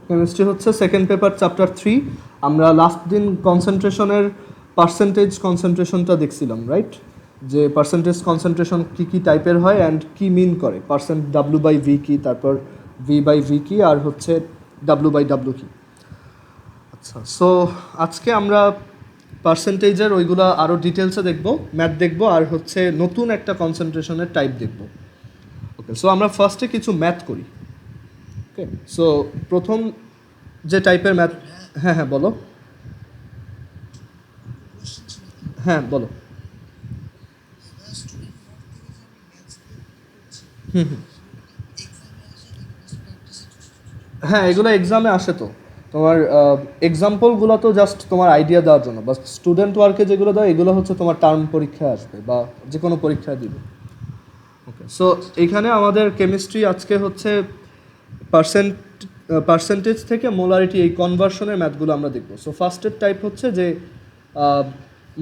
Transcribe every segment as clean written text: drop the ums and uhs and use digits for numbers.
Chemistry হচ্ছে second paper chapter 3। আমরা last দিন কনসেন্ট্রেশনের কনসেন্ট্রেশনটা দেখছিলাম, রাইট? যে কনসেন্ট্রেশন কী কী টাইপের হয় অ্যান্ড কী মিন করে, W/V কী, তারপর V/V কী, আর হচ্ছে W/W কী। আচ্ছা, সো আজকে আমরা পার্সেন্টেজের ওইগুলো আরও ডিটেলসে দেখব, ম্যাথ দেখব, আর হচ্ছে নতুন একটা কনসেন্ট্রেশনের টাইপ দেখব। ওকে, সো আমরা ফার্স্টে কিছু ম্যাথ করি। ওকে, সো প্রথম যে টাইপের ম্যাথ, হ্যাঁ হ্যাঁ বলো, হ্যাঁ বলো। হ্যাঁ, এগুলো এক্সামে আসে তো। তোমার এক্সাম্পলগুলো তো জাস্ট তোমার আইডিয়া দেওয়ার জন্য, বা স্টুডেন্ট ওয়ার্কে যেগুলো দেয় এগুলো হচ্ছে তোমার টার্ম পরীক্ষায় আসবে বা যে কোনো পরীক্ষায় দিবে। ওকে, সো এইখানে আমাদের কেমিস্ট্রি আজকে হচ্ছে পার্সেন্টেজ থেকে মোলারিটি, এই কনভার্সনের ম্যাথগুলো আমরা দেখব। সো ফার্স্টের টাইপ হচ্ছে যে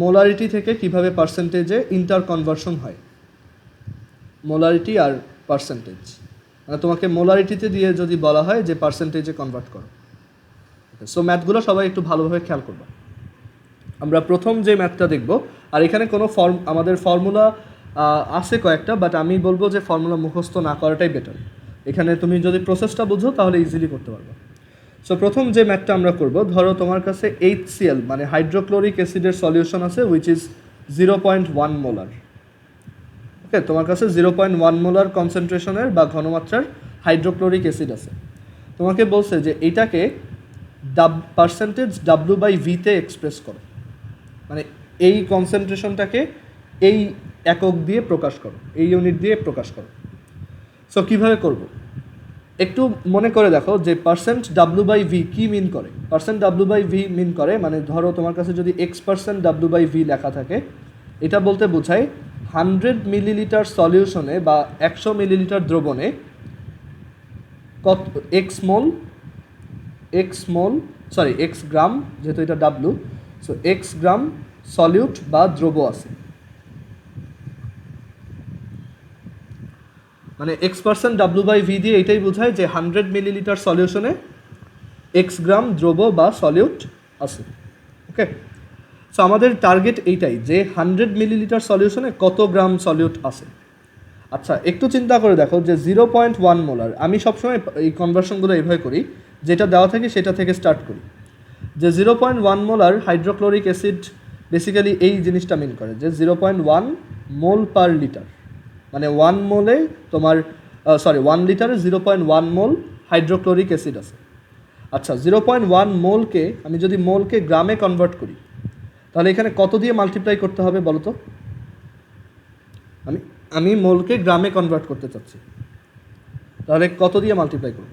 মোলারিটি থেকে কিভাবে পার্সেন্টেজে ইন্টার কনভার্সন হয়, মোলারিটি আর পার্সেন্টেজ। মানে তোমাকে মোলারিটিতে দিয়ে যদি বলা হয় যে পার্সেন্টেজে কনভার্ট করো। সো ম্যাথগুলো সবাই একটু ভালোভাবে খেয়াল করবে। আমরা প্রথম যে ম্যাথটা দেখব, আর এখানে কোনো আমাদের ফর্মুলা আছে কয়েকটা, বাট আমি বলবো যে ফর্মুলা মুখস্থ না করাটাই বেটার। এখানে তুমি যদি প্রসেসটা বুঝো তাহলে ইজিলি করতে পারবে। সো প্রথম যে ম্যাথটা আমরা করব, ধরো তোমার কাছে HCl মানে হাইড্রোক্লোরিক অ্যাসিডের সলিউশন আছে উইচ ইজ 0.1 মোলার। ওকে, তোমার কাছে 0.1 মোলার কনসেন্ট্রেশনের বা ঘনমাত্রার হাইড্রোক্লোরিক অ্যাসিড আছে। তোমাকে বলছে যে এইটাকে পার্সেন্টেজ W/V তে এক্সপ্রেস করো, মানে এই কনসেন্ট্রেশনটাকে এই একক দিয়ে প্রকাশ করো, এই ইউনিট দিয়ে প্রকাশ করো। সো কীভাবে করব, একটু মনে করে দেখো যে %W/V কী মিন করে। %W/V মিন করে, মানে ধরো তোমার কাছে যদি X%W/V লেখা থাকে, এটা বলতে বোঝায় 100 মিলিলিটার সলিউশনে বা 100 মিলিলিটার দ্রবণে কত X গ্রাম, যেহেতু এটা W, সো X গ্রাম সলিউট বা দ্রব আছে। মানে X%W/V দিয়ে এটাই বোঝায় যে 100 মিলিলিটার সলিউশনে X গ্রাম দ্রব বা সলিউট আছে। ওকে, সো আমাদের টার্গেট এইটাই যে 100 মিলিলিটার সলিউশনে কত গ্রাম সলিউট আছে। আচ্ছা, একটু চিন্তা করে দেখো যে 0.1 মোলার, আমি সবসময় এই কনভার্সনগুলো এইভাবে করি, যেটা দেওয়া থাকে সেটা থেকে স্টার্ট করি। যে 0.1 মোলার হাইড্রোক্লোরিক অ্যাসিড বেসিক্যালি এই জিনিসটা মিন করে যে 0.1 মোল পার লিটার, মানে 1 মোলে তোমার 1 লিটারে 0.1 মোল হাইড্রোক্লোরিক অ্যাসিড আছে। আচ্ছা, 0.1 মোলকে আমি যদি মোলকে গ্রামে কনভার্ট করি, তাহলে এখানে কত দিয়ে মাল্টিপ্লাই করতে হবে বলো তো? আমি মোলকে গ্রামে কনভার্ট করতে চাচ্ছি, তাহলে কত দিয়ে মাল্টিপ্লাই করব?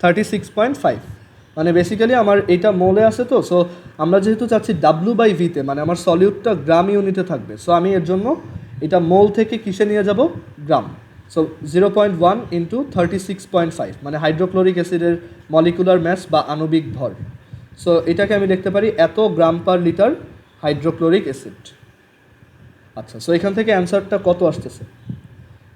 36.5। মানে বেসিক্যালি আমার এইটা মোলে আছে তো, সো আমরা যেহেতু চাচ্ছি W/V তে, মানে আমার সলিউটটা গ্রাম ইউনিটে থাকবে, সো আমি এর জন্য এটা মোল থেকে কিসে নিয়ে যাব? গ্রাম। সো 0.1 ইন্টু 36.5 মানে হাইড্রোক্লোরিক অ্যাসিডের মলিকুলার ম্যাস বা আণবিক ভর। সো এটাকে আমি লিখতে পারি এত গ্রাম পার লিটার হাইড্রোক্লোরিক অ্যাসিড। আচ্ছা, সো এখান থেকে অ্যান্সারটা কত আসতেছে?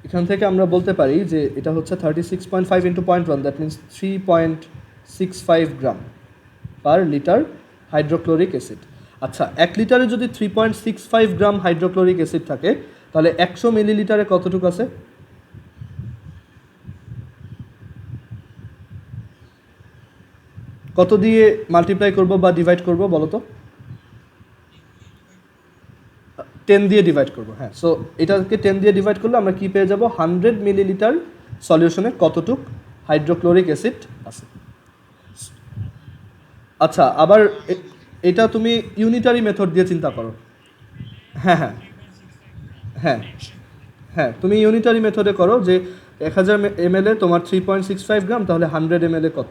এখান থেকে আমরা বলতে পারি যে এটা হচ্ছে 36.5 into 0.1, that means 3.65 gram per litre hydrochloric acid. আচ্ছা, 1 লিটারে যদি 3.65 গ্রাম হাইড্রোক্লোরিক অ্যাসিড থাকে, তাহলে 100 মিলিলিটারে কতটুকু আছে? কত দিয়ে মাল্টিপ্লাই করব বা ডিভাইড করব বলো তো? 10 দিয়ে ডিভাইড করব। হ্যাঁ, সো এটাকে 10 দিয়ে ডিভাইড করলে আমরা কি পেয়ে যাব? 100 মিলিলিটার সলিউশনে কতটুক হাইড্রোক্লোরিক অ্যাসিড আছে। আচ্ছা, আবার এটা তুমি ইউনিটারি মেথড দিয়ে চিন্তা করো। হ্যাঁ হ্যাঁ হ্যাঁ হ্যাঁ, তুমি ইউনিটারি মেথডে করো যে 1000 ml এ তোমার 3.65 গ্রাম, তাহলে 100 ml এ কত?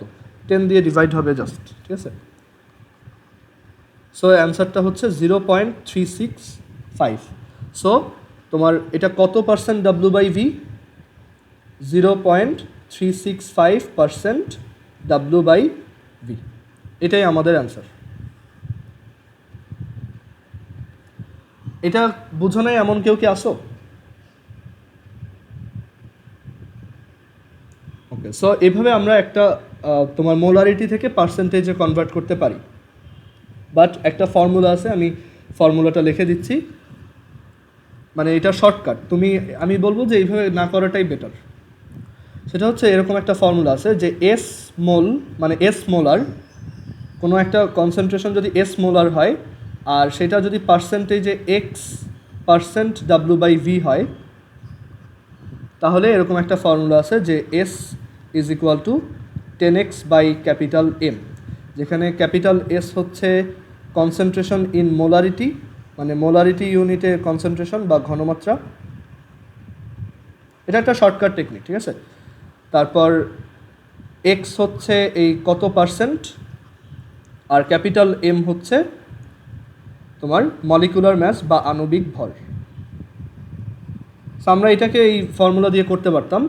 10 দিয়ে ডিভাইড হবে জাস্ট, ঠিক আছে? সো অ্যান্সারটা হচ্ছে 0.365। সো তোমার এটা কত পার্সেন্ট W/V? 0.365% W/V, এটাই আমাদের অ্যান্সার। এটা বুঝো নাই এমন কেউ কি আসো? ওকে, সো এভাবে আমরা একটা তোমার মোলারিটি থেকে পার্সেন্টেজে কনভার্ট করতে পারি। বাট একটা ফর্মুলা আছে, আমি ফর্মুলাটা লিখে দিচ্ছি, মানে এটা শর্টকাট। আমি বলবো যে এইভাবে না করাটাই বেটার। সেটা হচ্ছে এরকম একটা ফর্মুলা আছে যে এস মোল মানে এস মোলার, কোনো একটা কনসেন্ট্রেশন যদি এস মোলার হয় আর সেটা যদি পার্সেন্টেজে X% W/V হয়, তাহলে এরকম একটা ফর্মুলা আছে যে S = 10x/M, যেখানে ক্যাপিটাল S হচ্ছে কনসেন্ট্রেশন ইন মোলারিটি, মানে মোলারিটি ইউনিটে কনসেন্ট্রেশন বা ঘনমাত্রা। এটা একটা শর্টকাট টেকনিক, ঠিক আছে। তারপর X হচ্ছে এই কত পার্সেন্ট, আর ক্যাপিটাল M হচ্ছে তোমার মলিকুলার ম্যাস বা আণবিক ভর। সো আমরা এটাকে এই ফর্মুলা দিয়ে করতে পারতাম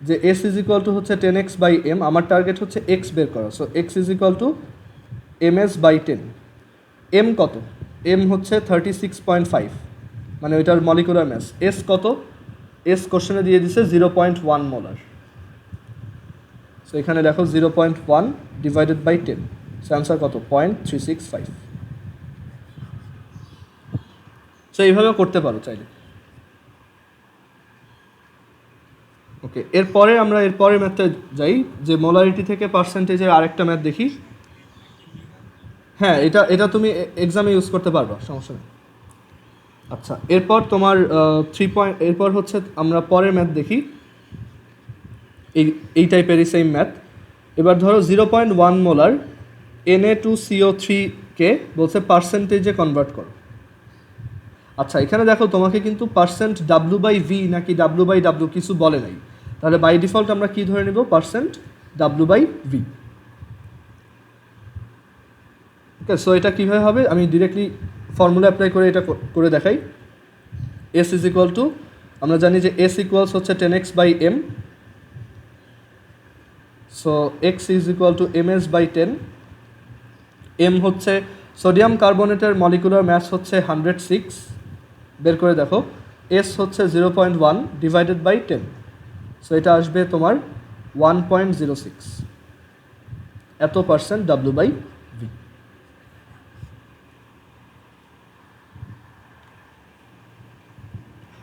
যে S = হচ্ছে 10x/M, আমার টার্গেট হচ্ছে X বের করা। So X = ms/10। M কত? M হচ্ছে 36.5, মানে ওইটার মলিকুলার ম্যাস। S কত? S কোশ্চেনে দিয়ে দিছে 0.1 মোলার। সো এখানে দেখো 0.1 / 10, সো অ্যান্সার কত? 0.365। সো এইভাবে করতে পারো চাইলে। ওকে, এরপরে আমরা এরপরের ম্যাথটা যাই, যে মোলারিটি থেকে পার্সেন্টেজের আরেকটা ম্যাথ দেখি। হ্যাঁ, এটা তুমি এক্সামে ইউজ করতে পারবা, সমস্যা নেই। আচ্ছা, এরপর তোমার এরপর হচ্ছে আমরা পরের ম্যাথ দেখি, এই টাইপেরই সেম ম্যাথ। এবার ধরো 0.1 মোলার Na2CO3-কে বলছে পার্সেন্টেজে কনভার্ট করো। আচ্ছা, এখানে দেখো তোমাকে কিন্তু পার্সেন্ট W/V নাকি W/W কিছু বলে নাই, তাহলে বাই ডিফল্ট আমরা কি ধরে নেব? Percent W/V। ওকে, সো এটা কীভাবে হবে আমি ডিরেক্টলি ফর্মুলা অ্যাপ্লাই করে এটা করে দেখাই। S = আমরা জানি যে S = হচ্ছে 10x/M, so X = ms/10। M হচ্ছে সোডিয়াম কার্বনেটের মলিকুলার ম্যাস হচ্ছে 106, বের করে দেখো। S হচ্ছে 0.1 / 10, সো এটা আসবে তোমার 1.06, এত পার্সেন্ট W/V।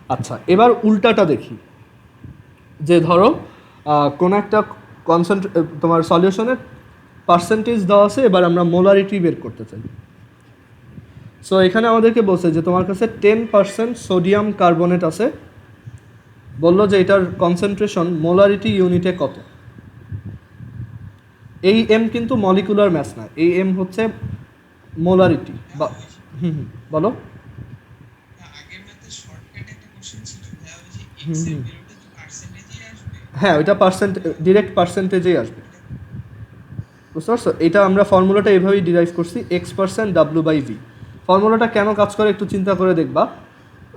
আচ্ছা, এবার উল্টাটা দেখি, যে ধরো কোনো একটা তোমার সলিউশনের পার্সেন্টেজ দেওয়া আছে, এবার আমরা মোলারিটি বের করতে চাই। সো এখানে আমাদেরকে বলছে যে তোমার কাছে 10% সোডিয়াম কার্বনেট আছে, বললো যে এটার কনসেন্ট্রেশন মোলারিটি ইউনিটে কত। এই M কিন্তু মলিকুলার ম্যাস না, এই M হচ্ছে মোলারিটি বা বলো। হ্যাঁ, ওইটা ডিরেক্ট পার্সেন্টেজেই আসবে, বুঝতে পারছো? এটা আমরা ফর্মুলাটা এইভাবেই ডিরাইভ করছি, X% W/V। ফর্মুলাটা কেন কাজ করে একটু চিন্তা করে দেখবা,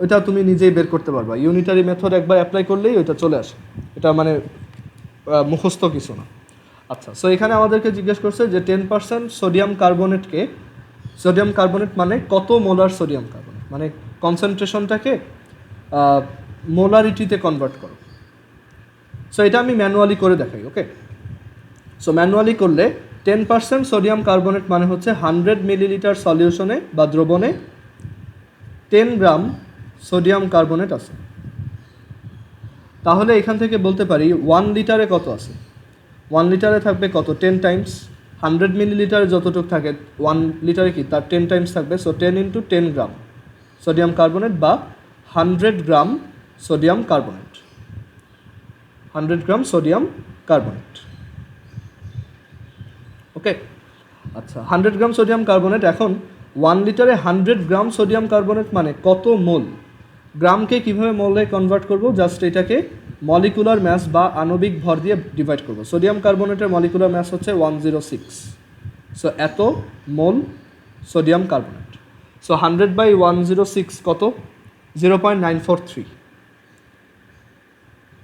ওইটা তুমি নিজেই বের করতে পারবা। ইউনিটারি মেথড একবার অ্যাপ্লাই করলেই ওইটা চলে আসে, এটা মানে মুখস্থ কিছু না। আচ্ছা, সো এখানে আমাদেরকে জিজ্ঞেস করছে যে 10% সোডিয়াম কার্বনেট মানে কত মোলার সোডিয়াম কার্বনেট, মানে কনসেন্ট্রেশনটাকে মোলারিটিতে কনভার্ট করো। সো এটা আমি ম্যানুয়ালি করে দেখাই। ওকে, সো ম্যানুয়ালি করলে 10% সোডিয়াম কার্বনেট মানে হচ্ছে 100 মিলিলিটার সলিউশনে বা দ্রবণে 10 গ্রাম সোডিয়াম কার্বনেট আছে। তাহলে এখান থেকে বলতে পারি 1 লিটারে কত আছে? 1 লিটারে থাকবে কত? 10 টাইমস। 100 মিলিলিটারে যতটুকু থাকে 1 লিটারে কি তার 10 টাইমস থাকবে। সো 10 × 10 গ্রাম সোডিয়াম কার্বনেট বা 100 gram sodium carbonate, 100 gram sodium carbonate. Okay, আচ্ছা, 100 গ্রাম সোডিয়াম কার্বনেট। এখন 1 লিটারে 100 গ্রাম সোডিয়াম কার্বনেট মানে কত মোল? গ্রামকে কীভাবে মোলে কনভার্ট করব? জাস্ট এটাকে মলিকুলার ম্যাস বা আণবিক ভর দিয়ে ডিভাইড করব। সোডিয়াম কার্বনেটের মলিকুলার ম্যাস হচ্ছে 106, সো এত মোল সোডিয়াম কার্বনেট। সো 100/106 কত? 0.943,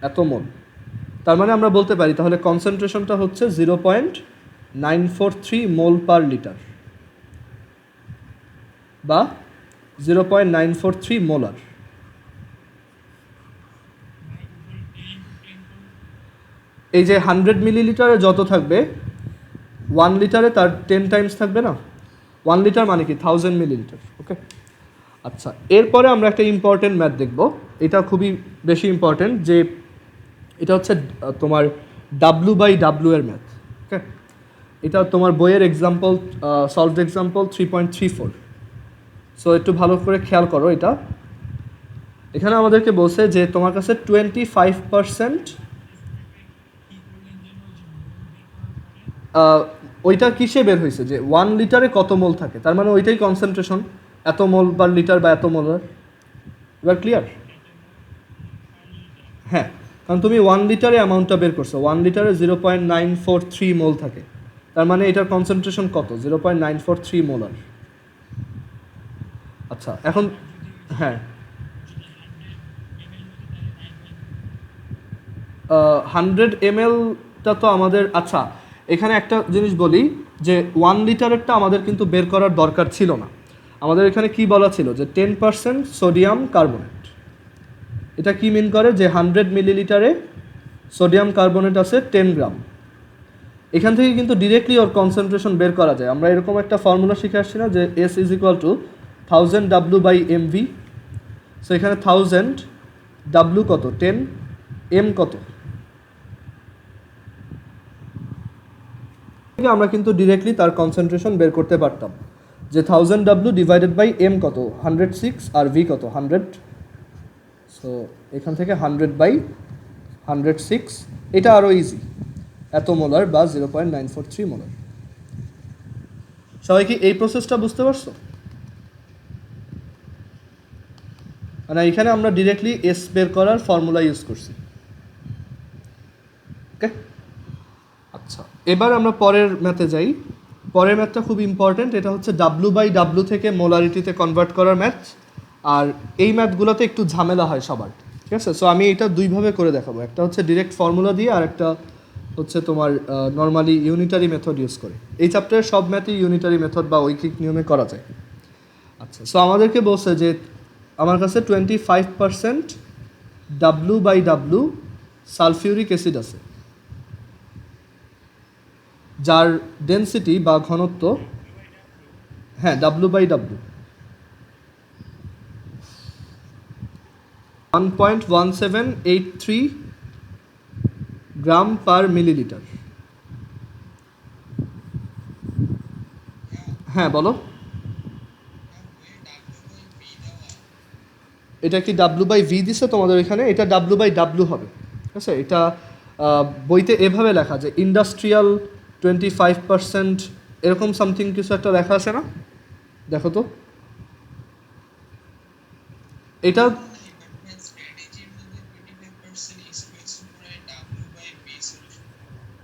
এত মোল। তার মানে আমরা বলতে পারি তাহলে কনসেন্ট্রেশনটা হচ্ছে 0.943 মোল পার লিটার বা 0.943 মোলার। এই যে 100 মিলিলিটারে যত থাকবে 1 লিটারে তার 10 টাইমস থাকবে না। 1 লিটার মানে কি 1000 মিলিলিটার। ওকে, আচ্ছা, এরপরে আমরা একটা ইম্পর্টেন্ট ম্যাথ দেখব, এটা খুবই বেশি ইম্পর্টেন্ট, যে এটা হচ্ছে তোমার W/W এর ম্যাথ। ওকে, এটা তোমার বইয়ের এক্সাম্পল, সলভড এক্সাম্পল 3.34। সো একটু ভালো করে খেয়াল করো। এটা এখানে আমাদেরকে বলছে যে তোমার কাছে 25%, ওইটা কিসে বের হয়েছে যে 1 লিটারে কত মোল থাকে, তার মানে ওইটাই কনসেন্ট্রেশন, এত মোল পার লিটার বা এত মোলার। এবার ক্লিয়ার? হ্যাঁ, কারণ তুমি 1 লিটারে অ্যামাউন্টটা বের করছো, 1 লিটারে 0.943 মোল থাকে, তার মানে এটার কনসেন্ট্রেশন কত? 0.943 মোলার। আচ্ছা, এখন হ্যাঁ, 100 ml-টা তো আমাদের, আচ্ছা এখানে একটা জিনিস বলি যে 1 লিটারেরটা আমাদের কিন্তু বের করার দরকার ছিল না। আমাদের এখানে কি বলা ছিল যে 10% সোডিয়াম কার্বনেট। এটা কি মিন করে যে 100 মিলিলিটারে সোডিয়াম কার্বনেট আছে 10 গ্রাম। এখান থেকে কিন্তু ডিরেক্টলি ওর কনসেন্ট্রেশন বের করা যায়। আমরা এরকম একটা ফর্মুলা শিখে আসছি না যে S = 1000 W/mv। সো এখানে 1000 W কত? 10, M কত? আমরা কিন্তু ডিরেক্টলি তার কনসেন্ট্রেশন বের করতে পারতাম যে 1000 W ডিভাইডেড বাই M কত? 106, আর V কত? 100। সো এখান থেকে 100/106, এটা আরও ইজি, এত মোলার বা 0.943 মোলার। সবাই কি এই প্রসেসটা বুঝতে পারছো? মানে এখানে আমরা ডিরেক্টলি এস বের করার ফর্মুলা ইউজ করছি। ওকে, আচ্ছা, এবার আমরা পরের ম্যাথে যাই। পরের ম্যাথটা খুব ইম্পর্টেন্ট, এটা হচ্ছে W/W থেকে মোলারিটিতে কনভার্ট করার ম্যাথ। আর এই ম্যাথগুলোতে একটু ঝামেলা হয় সবার, ঠিক আছে? সো আমি এটা দুইভাবে করে দেখাবো, একটা হচ্ছে ডিরেক্ট ফর্মুলা দিয়ে, আর একটা হচ্ছে তোমার নর্মালি ইউনিটারি মেথড ইউজ করে। এই চ্যাপ্টারের সব ম্যাথই ইউনিটারি মেথড বা ঐকিক নিয়মে করা যায়। আচ্ছা, সো আমাদেরকে বলছে যে আমার কাছে 25% W/W সালফিউরিক অ্যাসিড আছে, যার ডেনসিটি বা ঘনত্ব, হ্যাঁ W/W 1.1783 গ্রাম পার মিলিলিটার। হ্যাঁ বলো, এটা কি W/V দিছে তোমাদের এখানে? এটা W/W হবে, ঠিক আছে? এটা বইতে এভাবে লেখা, যে ইন্ডাস্ট্রিয়াল 25%, এরকম সামথিং কিছু একটা লেখা আছে না? দেখো তো এটা।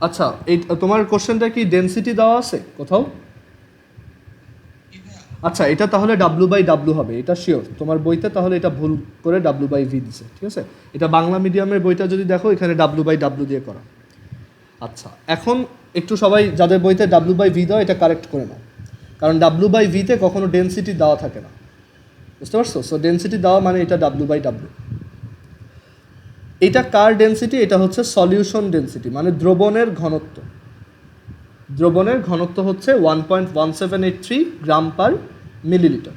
আচ্ছা, এই তোমার কোশ্চেনটা কি ডেনসিটি দেওয়া আছে কোথাও? আচ্ছা, এটা তাহলে W/W হবে, এটা শিওর তোমার বইতে, তাহলে এটা ভুল করে W/V দিছে, ঠিক আছে? এটা বাংলা মিডিয়ামের বইটা যদি দেখো, এখানে W/W দিয়ে করা। আচ্ছা, এখন একটু সবাই যাদের বইতে W/V দাও, এটা কারেক্ট করে নাও, কারণ W/V-তে কখনো ডেনসিটি দেওয়া থাকে না, বুঝতে পারছো? সো ডেনসিটি দেওয়া মানে এটা W/W। এটা কার ডেনসিটি? এটা হচ্ছে সলিউশন ডেনসিটি, মানে দ্রবণের ঘনত্ব। দ্রবণের ঘনত্ব হচ্ছে 1.1783 গ্রাম পার মিলিলিটার।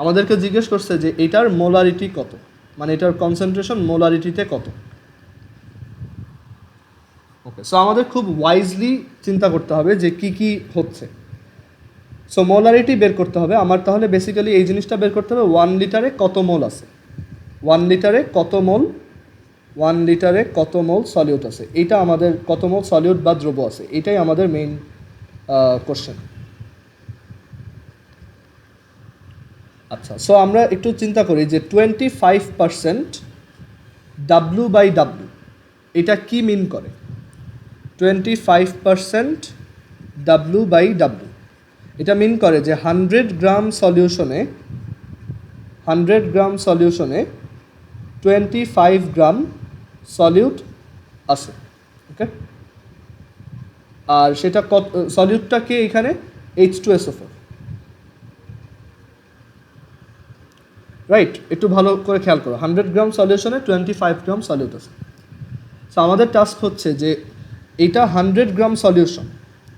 আমাদেরকে জিজ্ঞেস করছে যে এটার মোলারিটি কত, মানে এটার কনসেন্ট্রেশন মোলারিটিতে কত। ওকে, সো আমাদের খুব ওয়াইজলি চিন্তা করতে হবে যে কি কি হচ্ছে। সো মোলারিটি বের করতে হবে আমার, তাহলে বেসিক্যালি এই জিনিসটা বের করতে হবে 1 লিটারে কত মোল আছে, 1 লিটারে কত মোল, 1 লিটারে কত মোল সলিউট আছে, এইটা আমাদের, কত মোল সলিউট বা দ্রব আছে, এটাই আমাদের মেইন কোশ্চেন। আচ্ছা, সো আমরা একটু চিন্তা করি যে 25% W/W এটা কি মিন করে? 25% W/W এটা মিন করে যে 100 গ্রাম সলিউশনে 25 গ্রাম সলিউট আছে। ওকে, আর সেটা কত, সলিউটটা কি এখানে? H2SO4, right? একটু ভালো করে খেয়াল করো, 100 গ্রাম সলিউশনে 25 গ্রাম সলিউট আছে। সো আমাদের টাস্ক হচ্ছে যে এইটা 100 গ্রাম সলিউশন,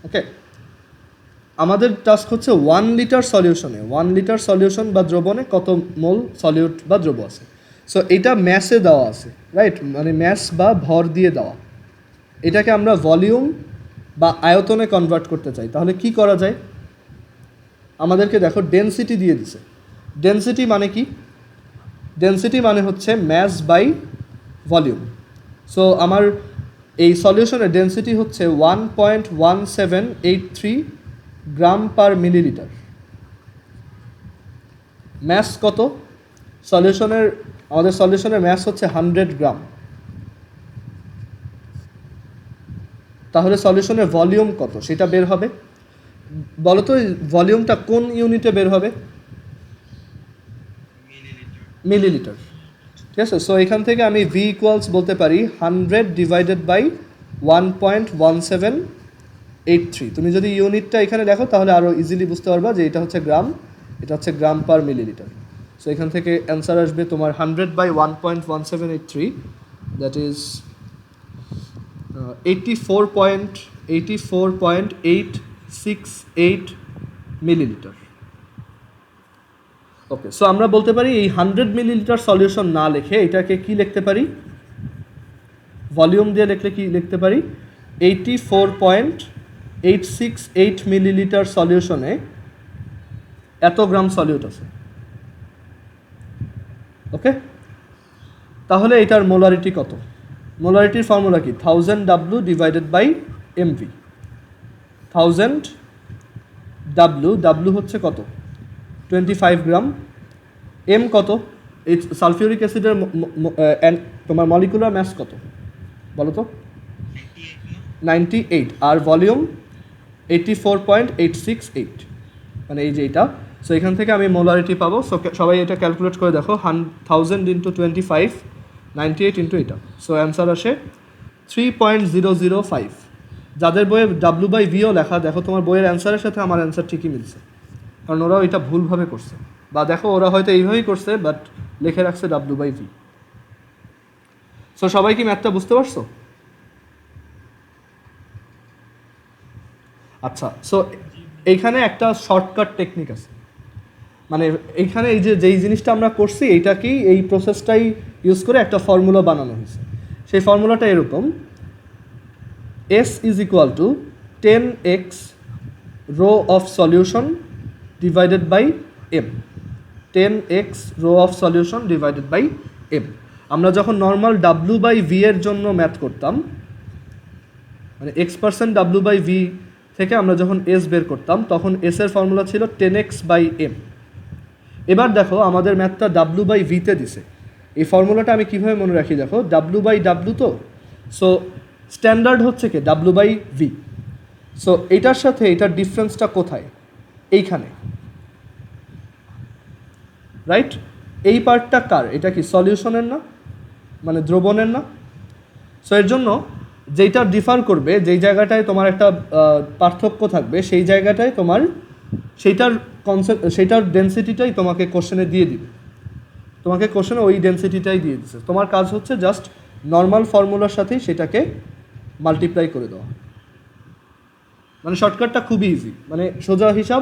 ওকে। আমাদের টাস্ক হচ্ছে 1 লিটার সলিউশনে, 1 লিটার সলিউশন বা দ্রবণে কত মোল সলিউট বা দ্রব আছে। সো এটা ম্যাসে দেওয়া আছে, রাইট, মানে ম্যাস বা ভর দিয়ে দেওয়া। এটাকে আমরা ভলিউম বা আয়তনে কনভার্ট করতে চাই, তাহলে কি করা যায়? আমাদেরকে দেখো ডেনসিটি দিয়ে দিছে। ডেনসিটি মানে কি? ডেনসিটি মানে হচ্ছে ম্যাস বাই ভলিউম। সো আমার এই সলিউশনের ডেনসিটি হচ্ছে 1.1783 গ্রাম পার মিলিলিটার। ম্যাস কত? আমাদের সলিউশনের ম্যাস হচ্ছে 100 গ্রাম। তাহলে সলিউশনের ভলিউম কত সেটা বের হবে। বলো তো ভলিউমটা কোন ইউনিটে বের হবে? মিলিলিটার, ঠিক আছে। সো এখান থেকে আমি ভি ইকুয়ালস বলতে পারি 100 ডিভাইডেড বাই 1.1783। তুমি যদি ইউনিটটা এখানে দেখো তাহলে আরও ইজিলি বুঝতে পারবা যে এটা হচ্ছে গ্রাম, এটা হচ্ছে গ্রাম পার মিলিলিটার। সো এখান থেকে অ্যান্সার আসবে তোমার 100 by 1.1783, that is 84.868 millilitre. Okay, so আমরা বলতে পারি এই 100 মিলিলিটার সলিউশন না লিখে এটাকে কি লিখতে পারি? ভলিউম দিয়ে লিখলে কি লিখতে পারি? 84.868 মিলিলিটার সলিউশনে এত গ্রাম সলিউট আছে, ওকে। তাহলে এটার মোলারিটি কত? মোলারিটির ফর্মুলা কি? 1000 W divided by MV। 1000 W হচ্ছে কত? 25 গ্রাম। এম কত? এই সালফিউরিক অ্যাসিডের তোমার মলিকুলার ম্যাস কত বলো তো? 98। আর ভলিউম 84.868, মানে এই যে এটা। সো এখান থেকে আমি মোলারিটি পাবো। সো সবাই এটা ক্যালকুলেট করে দেখো, 1000 ইন্টু 25, 98 ইন্টু এটা। সো অ্যান্সার আসে 3.005। যাদের বইয়ে W/Vও লেখা, দেখো তোমার বইয়ের অ্যান্সারের সাথে আমার অ্যান্সার ঠিকই মিলছে, কারণ ওরাও এটা ভুলভাবে করছে, বা দেখো ওরা হয়তো এইভাবেই করছে বাট লিখে রাখছে W/V। সো সবাই কি ম্যাথটা বুঝতে পারছো? আচ্ছা, সো এইখানে একটা শর্টকাট টেকনিক আছে, মানে এইখানে এই যে যেই জিনিসটা আমরা করছি এইটাকেই, এই প্রসেসটাই ইউজ করে একটা ফর্মুলা বানানো হয়েছে। সেই ফর্মুলাটা এরকম: S is equal to 10x rho of solution divided by M। 10x rho of solution divided by M। আমরা যখন নর্মাল W/V এর জন্য ম্যাথ করতাম, মানে x% W/V থেকে আমরা যখন S বের করতাম, তখন S এর ফর্মুলা ছিল 10x/M। এবার দেখো আমাদের ম্যাথটা W/V তে দিছে। এই ফর্মুলাটা আমি কীভাবে মনে রাখি দেখো, W/W তো, সো স্ট্যান্ডার্ড হচ্ছে কি W/V। সো এটার সাথে এটার ডিফারেন্সটা কোথায়? এইখানে, রাইট। এই পার্টটা কার? এটা কি সলিউশনের না, মানে দ্রবণের না? সো এর জন্য যেইটা ডিফার করবে, যেই জায়গাটায় তোমার একটা পার্থক্য থাকবে, সেই জায়গাটায় তোমার সেইটার ডেনসিটিটাই তোমাকে কোশ্চেনে দিয়ে দিবে। তোমাকে কোশ্চেনে ওই ডেনসিটিটাই দিয়ে দিচ্ছে, তোমার কাজ হচ্ছে জাস্ট নর্মাল ফর্মুলার সাথেই সেটাকে মাল্টিপ্লাই করে দেওয়া। মানে শর্টকাটটা খুবই ইজি, মানে সোজা হিসাব,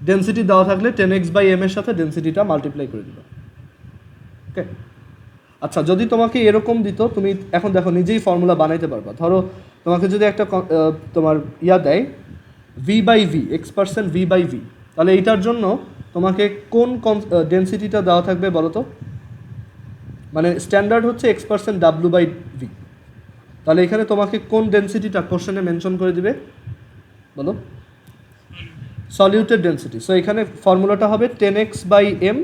ডেনসিটি দেওয়া থাকলে 10x/M এর সাথে ডেনসিটিটা মাল্টিপ্লাই করে দিবা, ওকে। আচ্ছা, যদি তোমাকে এরকম দিত, তুমি এখন দেখো নিজেই ফর্মুলা বানাইতে পারবা। ধরো তোমাকে যদি একটা তোমার দেয় V/V, x% V/V, তাহলে এইটার জন্য তোমাকে কোন ডেনসিটিটা দেওয়া থাকবে বলো তো? মানে স্ট্যান্ডার্ড হচ্ছে x% W/V, তাহলে এখানে তোমাকে কোন ডেনসিটিটা কোশ্চেনে মেনশন করে দিবে বলো? সলিউটেড ডেনসিটি। সো এখানে ফর্মুলাটা হবে 10x/M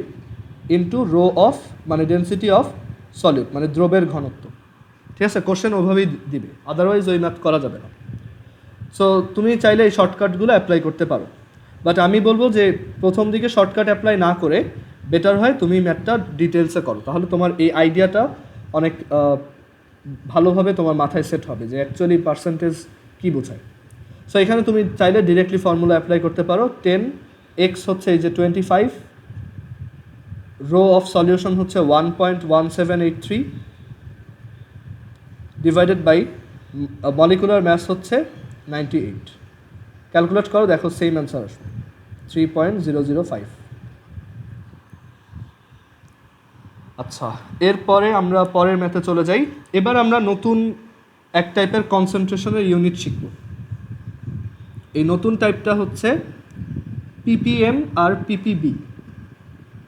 ইন্টু রো অফ, মানে ডেনসিটি অফ সলিউট, মানে দ্রবের ঘনত্ব, ঠিক আছে। কোশ্চেন ওভাবেই দিবে, আদারওয়াইজ ওই ম্যাথ করা যাবে না। সো তুমি চাইলে এই শর্টকাটগুলো অ্যাপ্লাই করতে পারো, বাট আমি বলবো যে প্রথম দিকে শর্টকাট অ্যাপ্লাই না করে বেটার হয় তুমি ম্যাথটা ডিটেলসে করো, তাহলে তোমার এই আইডিয়াটা অনেক ভালোভাবে তোমার মাথায় সেট হবে যে অ্যাকচুয়ালি পার্সেন্টেজ কী বোঝায়। সো এখানে তুমি চাইলে ডিরেক্টলি ফর্মুলা অ্যাপ্লাই করতে পারো। 10x হচ্ছে এই যে 25, রো অফ সলিউশন হচ্ছে 1.1783 ডিভাইডেড বাই মলিকুলার ম্যাস হচ্ছে 98। ক্যালকুলেট করো, দেখো সেম অ্যান্সার আসবে 3.005। আচ্ছা, এরপরে আমরা পরের ম্যাথে চলে যাই। এবার আমরা নতুন এক টাইপের কনসেন্ট্রেশনের ইউনিট শিখব। এই নতুন টাইপটা হচ্ছে পিপিএম আর পিপিবি।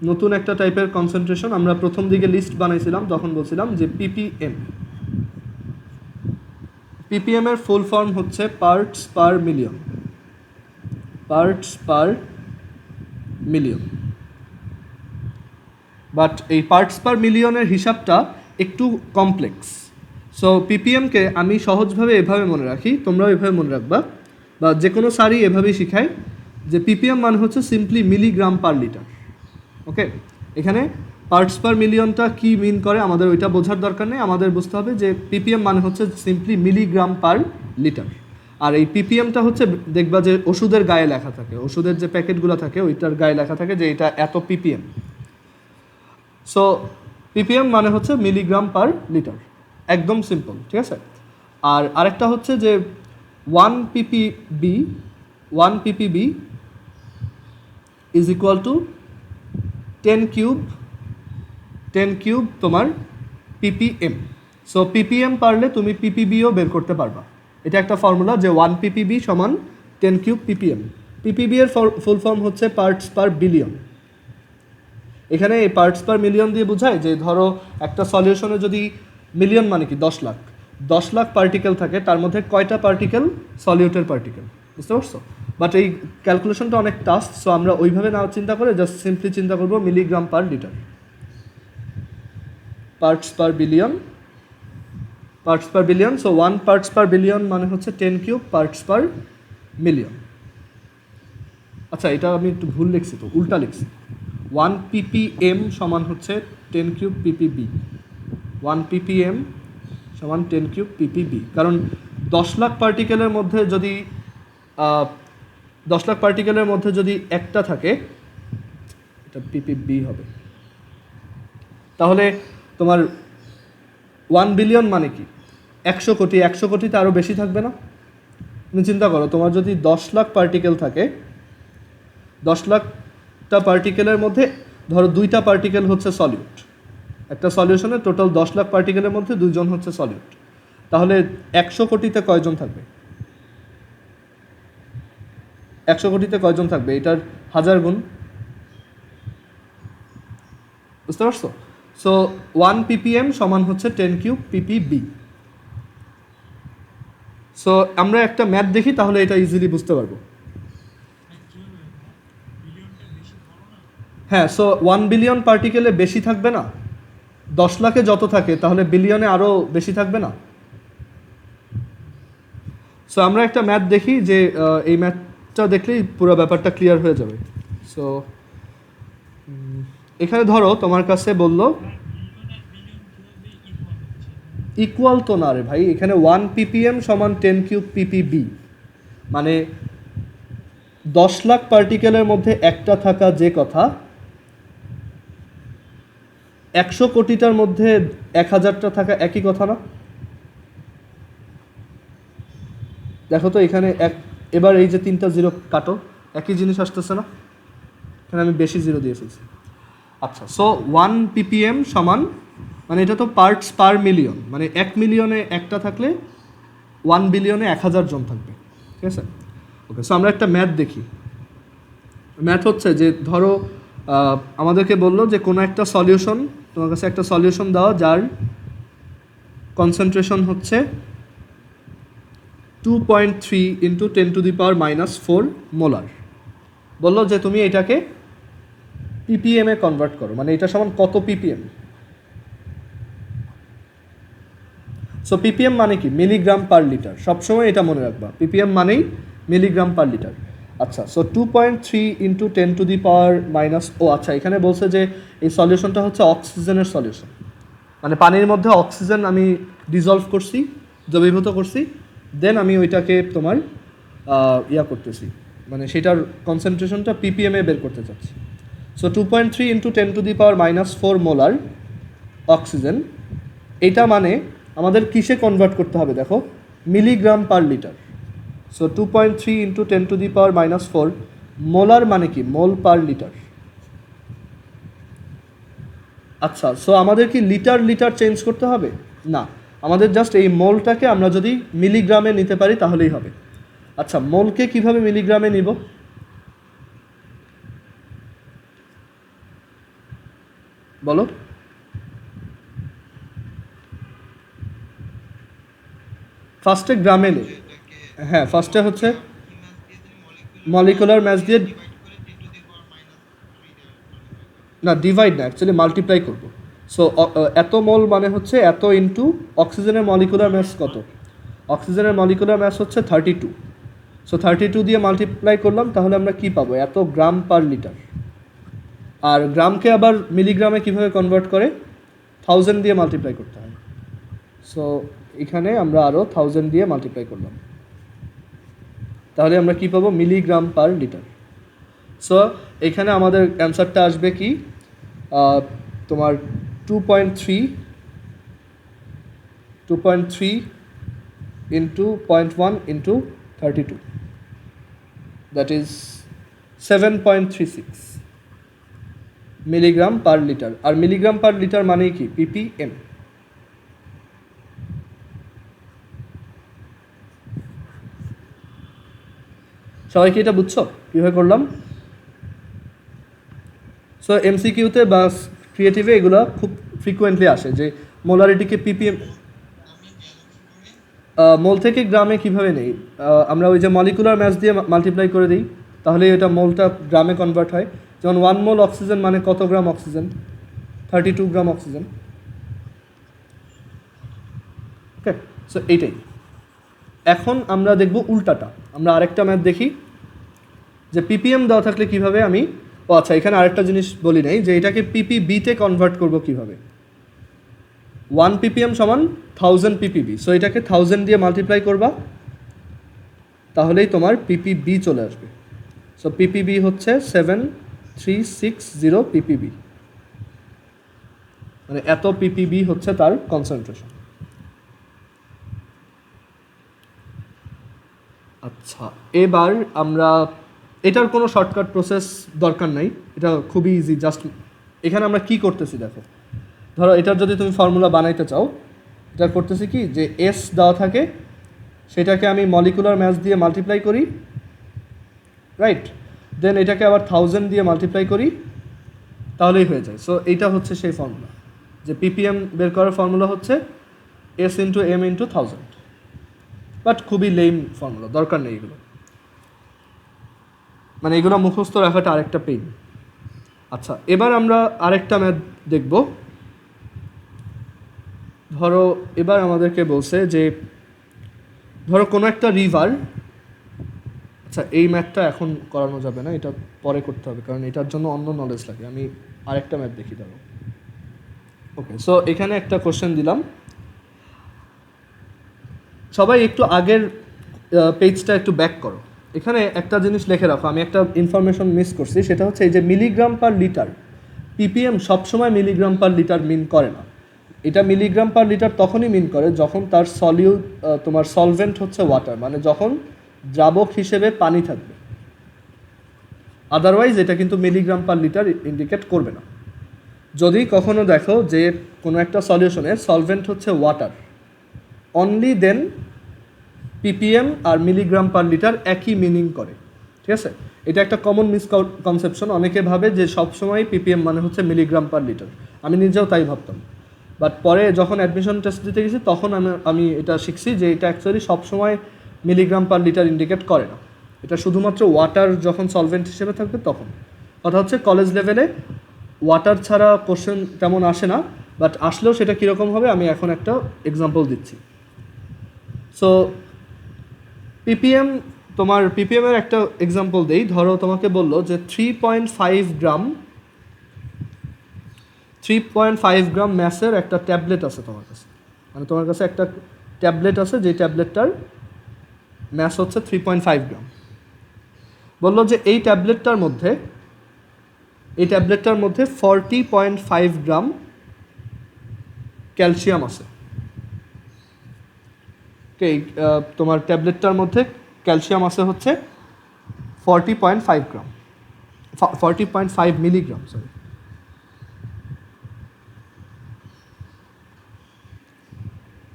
নতুন একটা টাইপের কনসেন্ট্রেশন। আমরা প্রথম দিকে লিস্ট বানাইছিলাম, তখন বলছিলাম যে পিপিএম। পিপিএম এর ফুল ফর্ম হচ্ছে parts per million. Parts per million. But এই পার্টস পার মিলিয়নের হিসাবটা একটু কমপ্লেক্স। সো পিপিএমকে আমি সহজভাবে এভাবে মনে রাখি, তোমরাও এভাবে মনে রাখবা, বা যে কোনো স্যারই এভাবেই শিখায় যে পিপিএম মানে হচ্ছে সিম্পলি মিলিগ্রাম পার লিটার। ওকে, এখানে পার্টস পার মিলিয়নটা কী মিন করে আমাদের ওইটা বোঝার দরকার নেই। আমাদের বুঝতে হবে যে পিপিএম মানে হচ্ছে সিম্পলি মিলিগ্রাম পার লিটার। আর এই পিপিএমটা হচ্ছে দেখবা যে ওষুধের গায়ে লেখা থাকে, ওষুধের যে প্যাকেটগুলো থাকে ওইটার গায়ে লেখা থাকে যে এটা এত পিপিএম। সো পিপিএম মানে হচ্ছে মিলিগ্রাম পার লিটার, একদম সিম্পল, ঠিক আছে। আর আরেকটা হচ্ছে যে 1 ppb is equal two 10 cube তোমার ppm। সো ppm পারলে তুমি ppbও বের করতে পারবা। এটা একটা ফর্মুলা যে 1 ppb সমান 10 কিউব ppm। ppb এর ফুল ফর্ম হচ্ছে পার্টস পার বিলিয়ন। এখানে এই পার্টস পার মিলিয়ন দিয়ে বোঝায় যে ধরো একটা সলিউশনে যদি মিলিয়ন মানে কি 10 লাখ পার্টিকেল থাকে, তার মধ্যে কয়টা পার্টিকেল সলিউটের পার্টিকেল, বুঝতে পারছো? বাট এই ক্যালকুলেশনটা অনেক টাফ, সো আমরা ওইভাবে না চিন্তা করে জাস্ট সিম্পলি চিন্তা করবো milligram per litre. Parts per billion, so 1 parts per billion মানে হচ্ছে 10 কিউব পার্টস পার মিলিয়ন। আচ্ছা, এটা আমি একটু ভুল লিখছি, তো উল্টা লিখছি। 1 ppm সমান হচ্ছে 10 কিউব ppb। 1 ppm সমান 10 কিউব ppb, কারণ 10 লাখ পার্টিকেলের মধ্যে যদি একটা থাকে, এটা ppb হবে, তাহলে তোমার 1 বিলিয়ন মানে কি 100 কোটি। 100 কোটিতে আরও বেশি থাকবে না? তুমি চিন্তা করো, তোমার যদি 10 লাখ পার্টিকেল থাকে, 10 লাখটা পার্টিকেলের মধ্যে ধরো 2টা পার্টিকেল হচ্ছে সলিউট। একটা সলিউশনে টোটাল 10 লাখ পার্টিকেলের মধ্যে 2জন হচ্ছে সলিউট, তাহলে 100 কোটিতে কয়জন থাকবে? 100 কোটিতে কয়জন থাকবে? এটার 1000 গুণ, বুঝতে পারছো? সো 1 ppm সমান হচ্ছে 10 কিউব ppb। সো আমরা একটা ম্যাথ দেখি, তাহলে এটা ইজিলি বুঝতে পারবো। হ্যাঁ, সো 1 বিলিয়ন পার্টিকেলে বেশি থাকবে না? 10 লাখে যত থাকে তাহলে বিলিয়নে আরও বেশি থাকবে না? সো আমরা একটা ম্যাথ দেখি, যে এই ম্যাথটা দেখলেই পুরো ব্যাপারটা ক্লিয়ার হয়ে যাবে। সো এখানে ধরো তোমার কাছে বললো ইকুয়াল, তো না রে ভাই, এখানে 1 ppm সমান 10 কিউব ppb, মানে 10 লাখ পার্টিকেলের মধ্যে একটা থাকা যে কথা, 100 কোটিটার মধ্যে 1000টা থাকা একই কথা না? দেখো তো এখানে এবার এই যে 3টা জিরো কাটো, একই জিনিস আসতেছে না? এখানে আমি বেশি জিরো দিয়ে ফেলছি। আচ্ছা, সো 1 ppm সমান, মানে এটা তো পার্টস পার মিলিয়ন, মানে 1 মিলিয়নে একটা থাকলে 1 বিলিয়নে 1000 জন থাকবে, ঠিক আছে? ওকে, সো আমরা একটা ম্যাথ দেখি। ম্যাথ হচ্ছে যে ধরো আমাদেরকে বললো যে কোনো একটা সলিউশন, তোমার কাছে একটা সলিউশন দেওয়া যার কনসেন্ট্রেশন হচ্ছে 2.3 ইন্টু 10⁻⁻⁴ মোলার। বললো যে তুমি এটাকে ppm এ কনভার্ট করো, মানে এটা সমান কত ppm। সো ppm মানে কি মিলিগ্রাম পার লিটার, সবসময় এটা মনে রাখবা, ppm মানেই মিলিগ্রাম পার লিটার। আচ্ছা, সো 2.3 ইন্টু 10⁻⁻, ও আচ্ছা, এখানে বলছে যে এই সলিউশনটা হচ্ছে অক্সিজেনের সলিউশন, মানে পানির মধ্যে অক্সিজেন আমি ডিজলভ করছি, দ্রবীভূত করছি, দেন আমি ওইটাকে তোমার করতেছি, মানে সেটার কনসেন্ট্রেশনটা ppm এ বের করতে চাচ্ছি। সো 2.3 ইন্টু 10⁻⁴ মোলার অক্সিজেন, এটা মানে আমাদের কিসে কনভার্ট করতে হবে? দেখো milligram per litre. So 2.3 into 10⁻⁻⁴ molar মানে কি? মোল পার লিটার। আচ্ছা, সো আমাদের কি লিটার লিটার চেঞ্জ করতে হবে? না, আমাদের জাস্ট এই মোলটাকে আমরা যদি মিলিগ্রামে নিতে পারি তাহলেই হবে। আচ্ছা, মোলকে কিভাবে মিলিগ্রামে নিব? বলো। ফার্স্টে গ্রামে নেই। হ্যাঁ, ফার্স্টে হচ্ছে মলিকুলার ম্যাস দিয়ে, না ডিভাইড না, অ্যাকচুয়ালি মাল্টিপ্লাই করব। সো এত মোল মানে হচ্ছে এত ইন্টু অক্সিজেনের মলিকুলার ম্যাস কত? অক্সিজেনের মলিকুলার ম্যাস হচ্ছে 32। সো 32 দিয়ে মাল্টিপ্লাই করলাম, তাহলে আমরা কি পাবো? এত গ্রাম পার লিটার। আর গ্রামকে আবার মিলিগ্রামে কিভাবে কনভার্ট করে? 1000 দিয়ে মাল্টিপ্লাই করতে হয়। সো এখানে আমরা আরও 1000 দিয়ে মাল্টিপ্লাই করলাম, তাহলে আমরা কি পাবো? Milligram per litre. সো এখানে আমাদের অ্যান্সারটা আসবে কি? তোমার 2.3 into 0.1 into 32, that is 7.36 milligram per litre. আর মিলিগ্রাম পার লিটার মানেই কি? ppm। সবাই কি এটা বুঝছো কীভাবে করলাম? সো এমসিকিউতে বা ক্রিয়েটিভে এগুলো খুব ফ্রিকোয়েন্টলি আসে যে মোলারিটিকে ppm, মোল থেকে গ্রামে কিভাবে নেই? আমরা ওই যে মলিকুলার ম্যাস দিয়ে মাল্টিপ্লাই করে দিই, তাহলে এটা মোলটা গ্রামে কনভার্ট হয়। যেমন 1 মোল অক্সিজেন মানে কত gram oxygen? 32 gram oxygen. Okay, so এইটাই। এখন আমরা দেখব উল্টাটা। আমরা আরেকটা ম্যাথ দেখি যে ppm দেওয়া থাকলে কিভাবে আমি, ও আচ্ছা এখানে আরেকটা জিনিস বলি নাই যে এটাকে ppbতে কনভার্ট করব কিভাবে। 1 ppm সমান 1000 ppb। সো এটাকে 1000 দিয়ে মাল্টিপ্লাই করবা, তাহলেই তোমার ppb চলে আসবে। সো ppb হচ্ছে 7360 ppb, মানে এত ppb হচ্ছে তার কনসেন্ট্রেশন। আচ্ছা, এবার আমরা, এটার কোনো শর্টকাট প্রসেস দরকার নাই, এটা খুবই ইজি। জাস্ট এখানে আমরা কি করতেছি দেখো, ধরো এটার যদি তুমি ফর্মুলা বানাইতে চাও, এটা করতেছি কি যে এস দেওয়া থাকে, সেটাকে আমি মলিকুলার ম্যাস দিয়ে মাল্টিপ্লাই করি, রাইট? দেন এটাকে আবার 1000 দিয়ে মাল্টিপ্লাই করি, তাহলেই হয়ে যায়। সো এইটা হচ্ছে সেই ফর্মুলা, যে ppm বের করার ফর্মুলা হচ্ছে S into M into 1000। But খুবই লেম ফর্মুলা, দরকার নেই এগুলো, মানে এগুলো মুখস্থ রাখাটা আরেকটা পেইন। আচ্ছা, এবার আমরা আরেকটা ম্যাথ দেখব। ধরো এবার আমাদেরকে বলছে যে ধরো কোনো একটা রিভার, আচ্ছা এই ম্যাথটা এখন করানো যাবে না, এটা পরে করতে হবে, কারণ এটার জন্য অন্য নলেজ লাগে। আমি আরেকটা ম্যাথ দেখি ধরো। ওকে, সো এখানে একটা কোশ্চেন দিলাম, সবাই একটু আগের পেজটা একটু ব্যাক করো। এখানে একটা জিনিস লিখে রাখো, আমি একটা ইনফরমেশন মিস করছি, সেটা হচ্ছে এই যে মিলিগ্রাম পার লিটার, ppm সবসময় মিলিগ্রাম পার লিটার মিন করে না। এটা মিলিগ্রাম পার লিটার তখনই মিন করে যখন তার তোমার সলভেন্ট হচ্ছে ওয়াটার, মানে যখন দ্রাবক হিসেবে পানি থাকবে। আদারওয়াইজ এটা কিন্তু মিলিগ্রাম পার লিটার ইন্ডিকেট করবে না। যদি কখনো দেখো যে কোনো একটা সলিউশনের সলভেন্ট হচ্ছে ওয়াটার, অনলি দেন ppm আর মিলিগ্রাম পার লিটার একই মিনিং করে, ঠিক আছে? এটা একটা কমন মিসকনসেপশন, অনেকে ভাবে যে সবসময় ppm মানে হচ্ছে মিলিগ্রাম পার লিটার। আমি নিজেও তাই ভাবতাম, বাট পরে যখন অ্যাডমিশন টেস্ট দিতে গেছি তখন আমি এটা শিখছি যে এটা অ্যাকচুয়ালি সবসময় মিলিগ্রাম পার লিটার ইন্ডিকেট করে না, এটা শুধুমাত্র ওয়াটার যখন সলভেন্ট হিসেবে থাকবে তখন। কথা হচ্ছে কলেজ লেভেলে ওয়াটার ছাড়া কোশ্চেন তেমন আসে না, বাট আসলেও সেটা কীরকম হবে আমি এখন একটা এক্সাম্পল দিচ্ছি। সো ppm, তোমার ppm এর একটা এক্সাম্পল দেই। ধরো তোমাকে বললো যে 3.5 গ্রাম ম্যাসের একটা ট্যাবলেট আছে তোমার কাছে, মানে তোমার কাছে একটা ট্যাবলেট আছে, যে ট্যাবলেটটার ম্যাস হচ্ছে 3.5 গ্রাম। বললো যে এই ট্যাবলেটটার মধ্যে 40.5 গ্রাম ক্যালসিয়াম আছে। ওকে, তোমার ট্যাবলেটটার মধ্যে ক্যালসিয়াম আছে হচ্ছে 40.5 গ্রাম, 40.5 মিলিগ্রাম, সরি।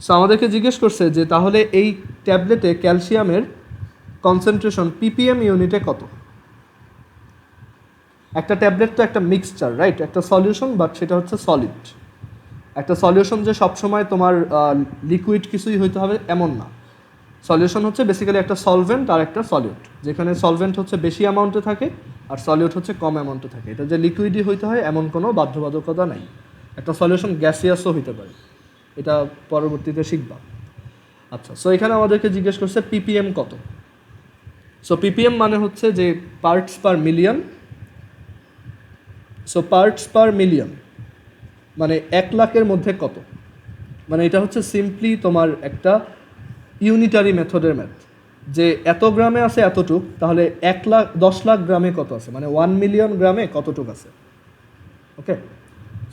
সো আমাদেরকে জিজ্ঞেস করছে যে তাহলে এই ট্যাবলেটে ক্যালসিয়ামের কনসেন্ট্রেশন পিপিএম ইউনিটে কত। একটা ট্যাবলেট তো একটা মিক্সচার, রাইট, একটা সলিউশন, বাট সেটা হচ্ছে সলিড। একটা সলিউশন যে সবসময় তোমার লিকুইড কিছুই হইতে হবে এমন না। সলিউশন হচ্ছে বেসিক্যালি একটা সলভেন্ট আর একটা সলিউট, যেখানে সলভেন্ট হচ্ছে বেশি অ্যামাউন্টে থাকে আর সলিউট হচ্ছে কম অ্যামাউন্টে থাকে। এটা যে লিকুইডই হইতে হয় এমন কোনো বাধ্যবাধকতা নাই। একটা সলিউশন গ্যাসিয়াসও হইতে পারে, এটা পরবর্তীতে শিখবা। আচ্ছা, সো এখানে আমাদেরকে জিজ্ঞেস করছে পিপিএম কত। সো পিপিএম মানে হচ্ছে যে parts per million. So parts per million মানে 1 লাখের মধ্যে কত, মানে এটা হচ্ছে সিম্পলি তোমার একটা ইউনিটারি মেথডের ম্যাথ, যে এত গ্রামে আছে এতটুক, তাহলে 10 লাখ গ্রামে কত আছে, মানে 1 মিলিয়ন গ্রামে কতটুক আছে। ওকে,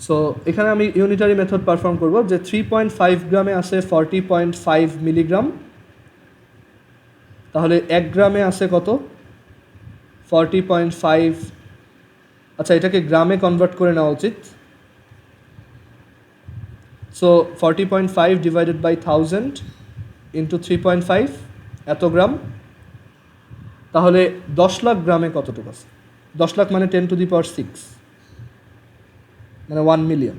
সো এখানে আমি ইউনিটারি মেথড পারফর্ম করব, যে 3.5 গ্রামে আছে 40.5 মিলিগ্রাম, তাহলে 1 গ্রামে আছে কত, 40.5। আচ্ছা, এটাকে গ্রামে কনভার্ট করে নেওয়া উচিত। সো 40.5 ডিভাইডেড বাই 1000 ইন্টু 3.5 এত গ্রাম, তাহলে 10 লাখ গ্রামে কতটুকু আছে। 10 লাখ মানে 10⁶, মানে 1 মিলিয়ন।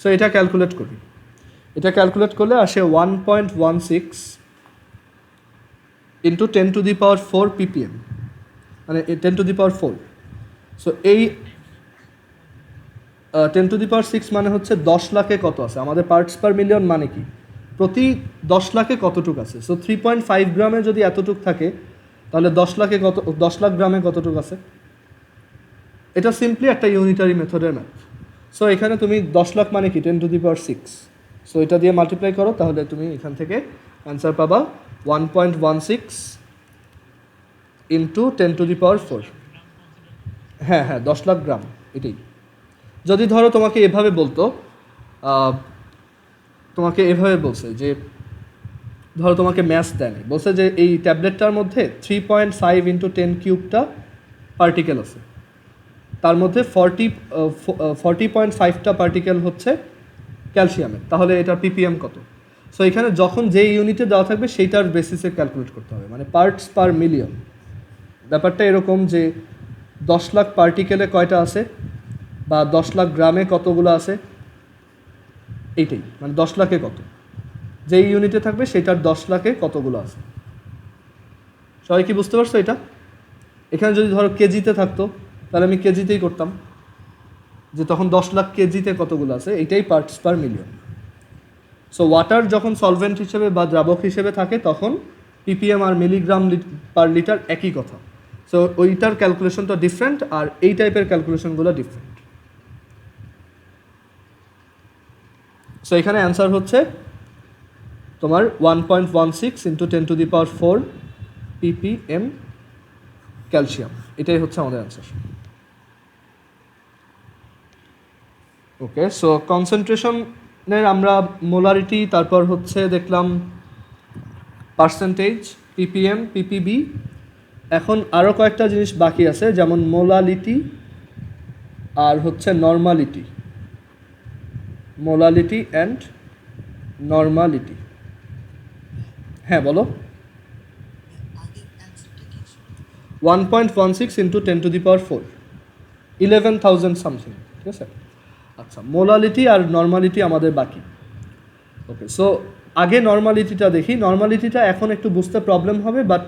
সো এটা ক্যালকুলেট করি, এটা ক্যালকুলেট করলে আসে 1.16 ইন্টু 10⁴ পিপিএম, মানে 10⁴। সো এই 10⁶ মানে হচ্ছে 10 লাখে কত আছে। আমাদের পার্টস পার মিলিয়ন মানে কি, প্রতি 10 লাখে কতটুক আছে। সো 3.5 গ্রামে যদি এতটুক থাকে, তাহলে 10 লাখে কত, 10 লাখ গ্রামে কতটুক আছে। এটা সিম্পলি একটা ইউনিটারি মেথডের ম্যাথ। সো এখানে তুমি 10 লাখ মানে কি 10⁶, সো এটা দিয়ে মাল্টিপ্লাই করো, তাহলে তুমি এখান থেকে অ্যান্সার পাবা 1.16 ইন্টু 10⁴। হ্যাঁ হ্যাঁ, 10 লাখ গ্রাম এটাই। যদি ধরো তোমাকে এভাবে বলতো, তোমাকে এভাবে বলছে যে, ধরো তোমাকে ম্যাথস দেয়নি, বলছে যে এই ট্যাবলেটটার মধ্যে 3.5 ইন্টু 10³ পার্টিকেল আছে, তার মধ্যে 40.5টা পার্টিকেল হচ্ছে ক্যালসিয়ামের, তাহলে এটার পিপিএম কত। সো এখানে যখন যে ইউনিটে দেওয়া থাকবে সেইটার বেসিসে ক্যালকুলেট করতে হবে, মানে পার্টস পার মিলিয়ন। ব্যাপারটা এরকম যে 10 লাখ পার্টিকেলে কয়টা আছে, বা 10 লাখ গ্রামে কতগুলো আছে, এইটাই, মানে 10 লাখে কত, যেই ইউনিটে থাকবে সেটার 10 লাখে কতগুলো আছে। সবাই কি বুঝতে পারছো এটা? এখানে যদি ধরো কেজিতে থাকতো, তাহলে আমি কেজিতেই করতাম, যে তখন 10 লাখ কেজিতে কতগুলো আছে, এইটাই parts per million. So water যখন সলভেন্ট হিসেবে বা দ্রাবক হিসেবে থাকে, তখন পিপিএম আর মিলিগ্রাম পার লিটার একই কথা। সো ওইটার ক্যালকুলেশনটা ডিফারেন্ট, আর এই টাইপের ক্যালকুলেশনগুলো ডিফারেন্ট। সো এখানে অ্যান্সার হচ্ছে তোমার 1.16 ইন্টু 10⁴ পিপিএম ক্যালসিয়াম, এটাই হচ্ছে আমাদের অ্যান্সার। ওকে, সো কনসেন্ট্রেশনের আমরা মোলারিটি, তারপর হচ্ছে দেখলাম পার্সেন্টেজ, পিপিএম, পিপিবি। এখন আরও কয়েকটা জিনিস বাকি আছে, যেমন মোলালিটি আর হচ্ছে নর্মালিটি। Molality and normality. হ্যাঁ বলো। 1.16 ইন্টু 10⁴, 11,000 সামথিং, ঠিক আছে। আচ্ছা, মোলালিটি আর নর্মালিটি আমাদের বাকি। ওকে, সো আগে নর্মালিটিটা দেখি। নর্মালিটিটা এখন একটু বুঝতে প্রবলেম হবে, বাট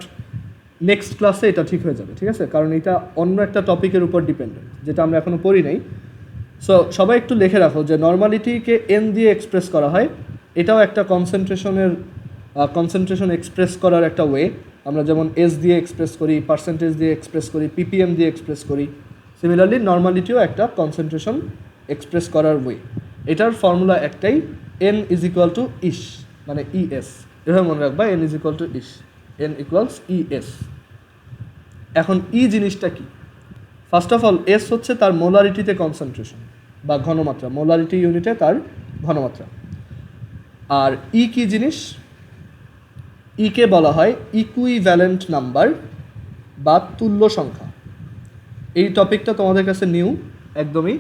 নেক্সট ক্লাসে এটা ঠিক হয়ে যাবে, ঠিক আছে, কারণ এটা অন্য একটা টপিকের উপর ডিপেন্ডেন্ট, যেটা আমরা এখনও পড়ি নাই। সো সবাই একটু লিখে রাখো যে নর্মালিটিকে এন দিয়ে এক্সপ্রেস করা হয়, এটাও একটা কনসেন্ট্রেশন এক্সপ্রেস করার একটা ওয়ে। আমরা যেমন এস দিয়ে এক্সপ্রেস করি, পার্সেন্টেজ দিয়ে এক্সপ্রেস করি, পিপিএম দিয়ে এক্সপ্রেস করি, সিমিলারলি নর্মালিটিও একটা কনসেন্ট্রেশন এক্সপ্রেস করার ওয়ে। এটার ফর্মুলা একটাই, N is equal to ES, মানে ইএস। এভাবে মনে রাখবা, N is equal to ES, N equals E S. এখন ই জিনিসটা কি? ফার্স্ট অফ অল, এস হচ্ছে তার মোলারিটিতে কনসেন্ট্রেশন, বা ঘনমাত্রা, মোলারিটি ইউনিটে তার ঘনমাত্রা। আর ই কি জিনিস? ইকে বলা হয় ইকুইভ্যালেন্ট নাম্বার বা তুল্য সংখ্যা। এই টপিকটা তোমাদের কাছে নিউ একদমই,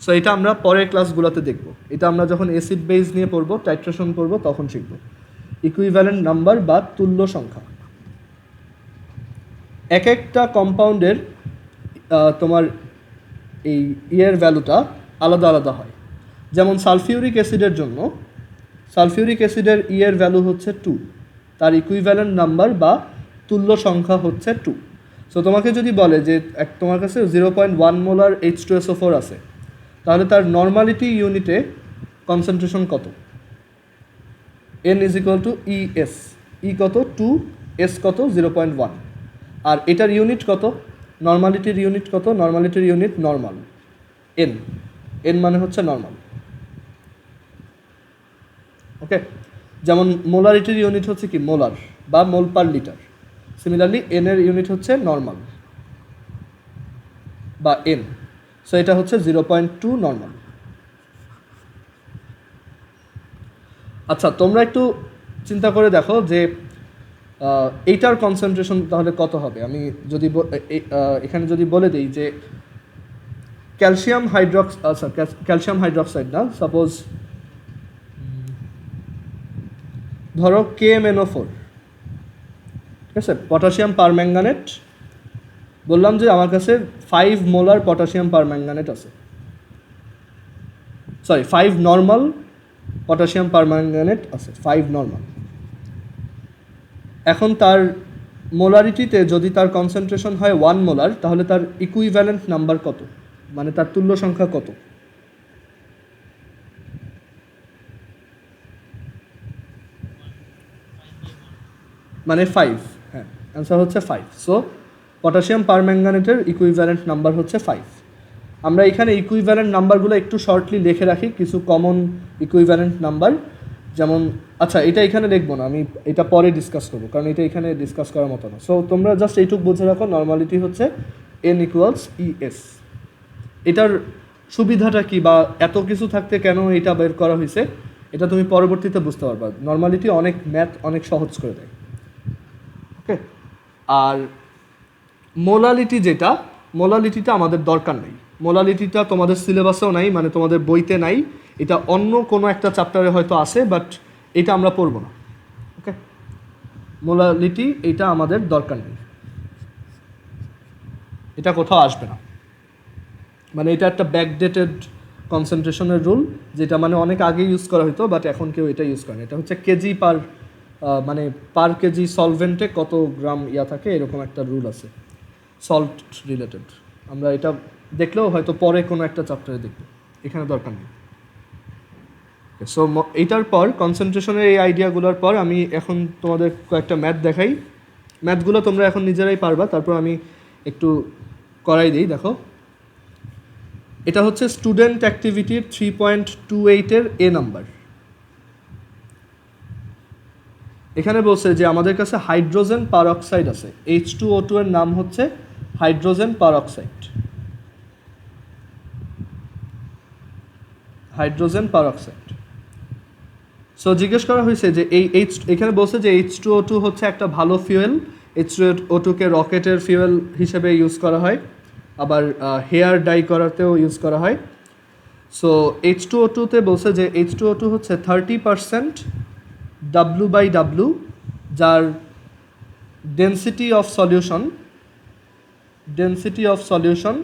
সো এটা আমরা পরের ক্লাসগুলোতে দেখব। এটা আমরা যখন অ্যাসিড বেস নিয়ে পড়বো, টাইট্রেশন পড়বো, তখন শিখব। ইকুইভ্যালেন্ট নাম্বার বা তুল্য সংখ্যা। এক একটা কম্পাউন্ডের তোমার এই ইয়ের ভ্যালুটা আলাদা আলাদা হয়। যেমন সালফিউরিক অ্যাসিডের জন্য সালফিউরিক অ্যাসিডের ইয়ের ভ্যালু হচ্ছে 2, তার ইকুইভ্যালেন্ট নাম্বার বা তুল্য সংখ্যা হচ্ছে 2। সো তোমাকে যদি বলে যে তোমার কাছে 0.1 মোলার H2SO4 আছে, তাহলে তার নর্মালিটি ইউনিটে কনসেন্ট্রেশন কত? N = ES। ই কত? 2, S কত? 0.1। আর এটার ইউনিট কত? নর্মালিটির ইউনিট কত? নর্মালিটির ইউনিট নর্মাল, N। N মানে হচ্ছে নর্মাল। ওকে, যেমন মোলারিটির ইউনিট হচ্ছে কি? মোলার বা মোল পার লিটার। সিমিলারলি এন এর ইউনিট হচ্ছে নর্মাল বা এন। সো এটা হচ্ছে 0.2 নর্মাল। আচ্ছা, তোমরা একটু চিন্তা করে দেখো যে এইটার কনসেন্ট্রেশন তাহলে কত হবে। আমি যদি এখানে যদি বলে দিই যে ক্যালসিয়াম হাইড্রক্সাইড না, সাপোজ ধরো KMnO4, ঠিক আছে, পটাশিয়াম পারম্যাঙ্গানেট। বললাম যে আমার কাছে 5 মোলার পটাশিয়াম পারম্যাঙ্গানেট আছে, 5 নর্মাল পটাশিয়াম পারম্যাঙ্গানেট আছে, 5 নর্মাল। এখন তার মোলারিটিতে যদি তার কনসেন্ট্রেশন হয় 1 মোলার, তাহলে তার ইকুইভ্যালেন্ট নাম্বার কত, মানে তার তুল্য সংখ্যা কত? মানে 5। হ্যাঁ, অ্যান্সার হচ্ছে 5। সো পটাশিয়াম পারম্যাঙ্গানেটের ইকুইভ্যালেন্ট নাম্বার হচ্ছে 5। আমরা এখানে ইকুইভ্যালেন্ট নাম্বারগুলো একটু শর্টলি লিখে রাখি, কিছু কমন ইকুইভ্যালেন্ট নাম্বার। যেমন, আচ্ছা এটা এখানে লিখবো না, আমি এটা পরে ডিসকাস করবো, কারণ এটা এখানে ডিসকাস করার মতো না। সো তোমরা জাস্ট এইটুকু বুঝে রাখো, নর্মালিটি হচ্ছে N = ES। এটার সুবিধাটা কি বা এত কিছু থাকতে কেন এটা বের করা হয়েছে, এটা তুমি পরবর্তীতে বুঝতে পারবা। নর্মালিটি অনেক ম্যাথ অনেক সহজ করে দেয়। ওকে, আর মোলালিটিটা আমাদের দরকার নেই। মোলালিটিটা তোমাদের সিলেবাসেও নাই, মানে তোমাদের বইতে নাই। এটা অন্য কোনো একটা চ্যাপ্টারে হয়তো আছে, বাট এটা আমরা পড়ব না। ওকে, মোলালিটি এটা আমাদের দরকার নেই, এটা কোথাও আসবে না। মানে এটা একটা ব্যাকডেটেড কনসেন্ট্রেশনের রুল, যেটা মানে অনেক আগে ইউজ করা হতো, বাট এখন কেউ এটা ইউজ করে না। এটা হচ্ছে কেজি পার, মানে পার কেজি সলভেন্টে কত গ্রাম ইয়া থাকে, এরকম একটা রুল আছে সল্ট রিলেটেড। আমরা এটা দেখলেও হয়তো পরে কোনো একটা চ্যাপ্টারে দেখব, এখানে দরকার নেই। সো এইটার পর কনসেন্ট্রেশনের এই আইডিয়াগুলোর পর আমি এখন তোমাদের কয়েকটা ম্যাথ দেখাই। ম্যাথগুলো তোমরা এখন নিজেরাই পারবা, তারপর আমি একটু করাই দিই। দেখো, এটা হচ্ছে স্টুডেন্ট অ্যাক্টিভিটির 3.28-এর A নাম্বার। এখানে বলছে যে আমাদের কাছে হাইড্রোজেন পারঅক্সাইড আছে, H2O2 এর নাম হচ্ছে হাইড্রোজেন পারঅক্সাইড। সো জিজ্ঞেস করা হয়েছে যে এখানে বলছে যে H2O2 হচ্ছে একটা ভালো ফিউয়েল। H2O2-কে রকেটের ফিউয়েল হিসেবে ইউজ করা হয়, আবার হেয়ার ডাই করাতেও ইউজ করা হয়। সো H2O2-তে বলছে যে H2O2 হচ্ছে 30% W/W, যার ডেনসিটি অফ সলিউশন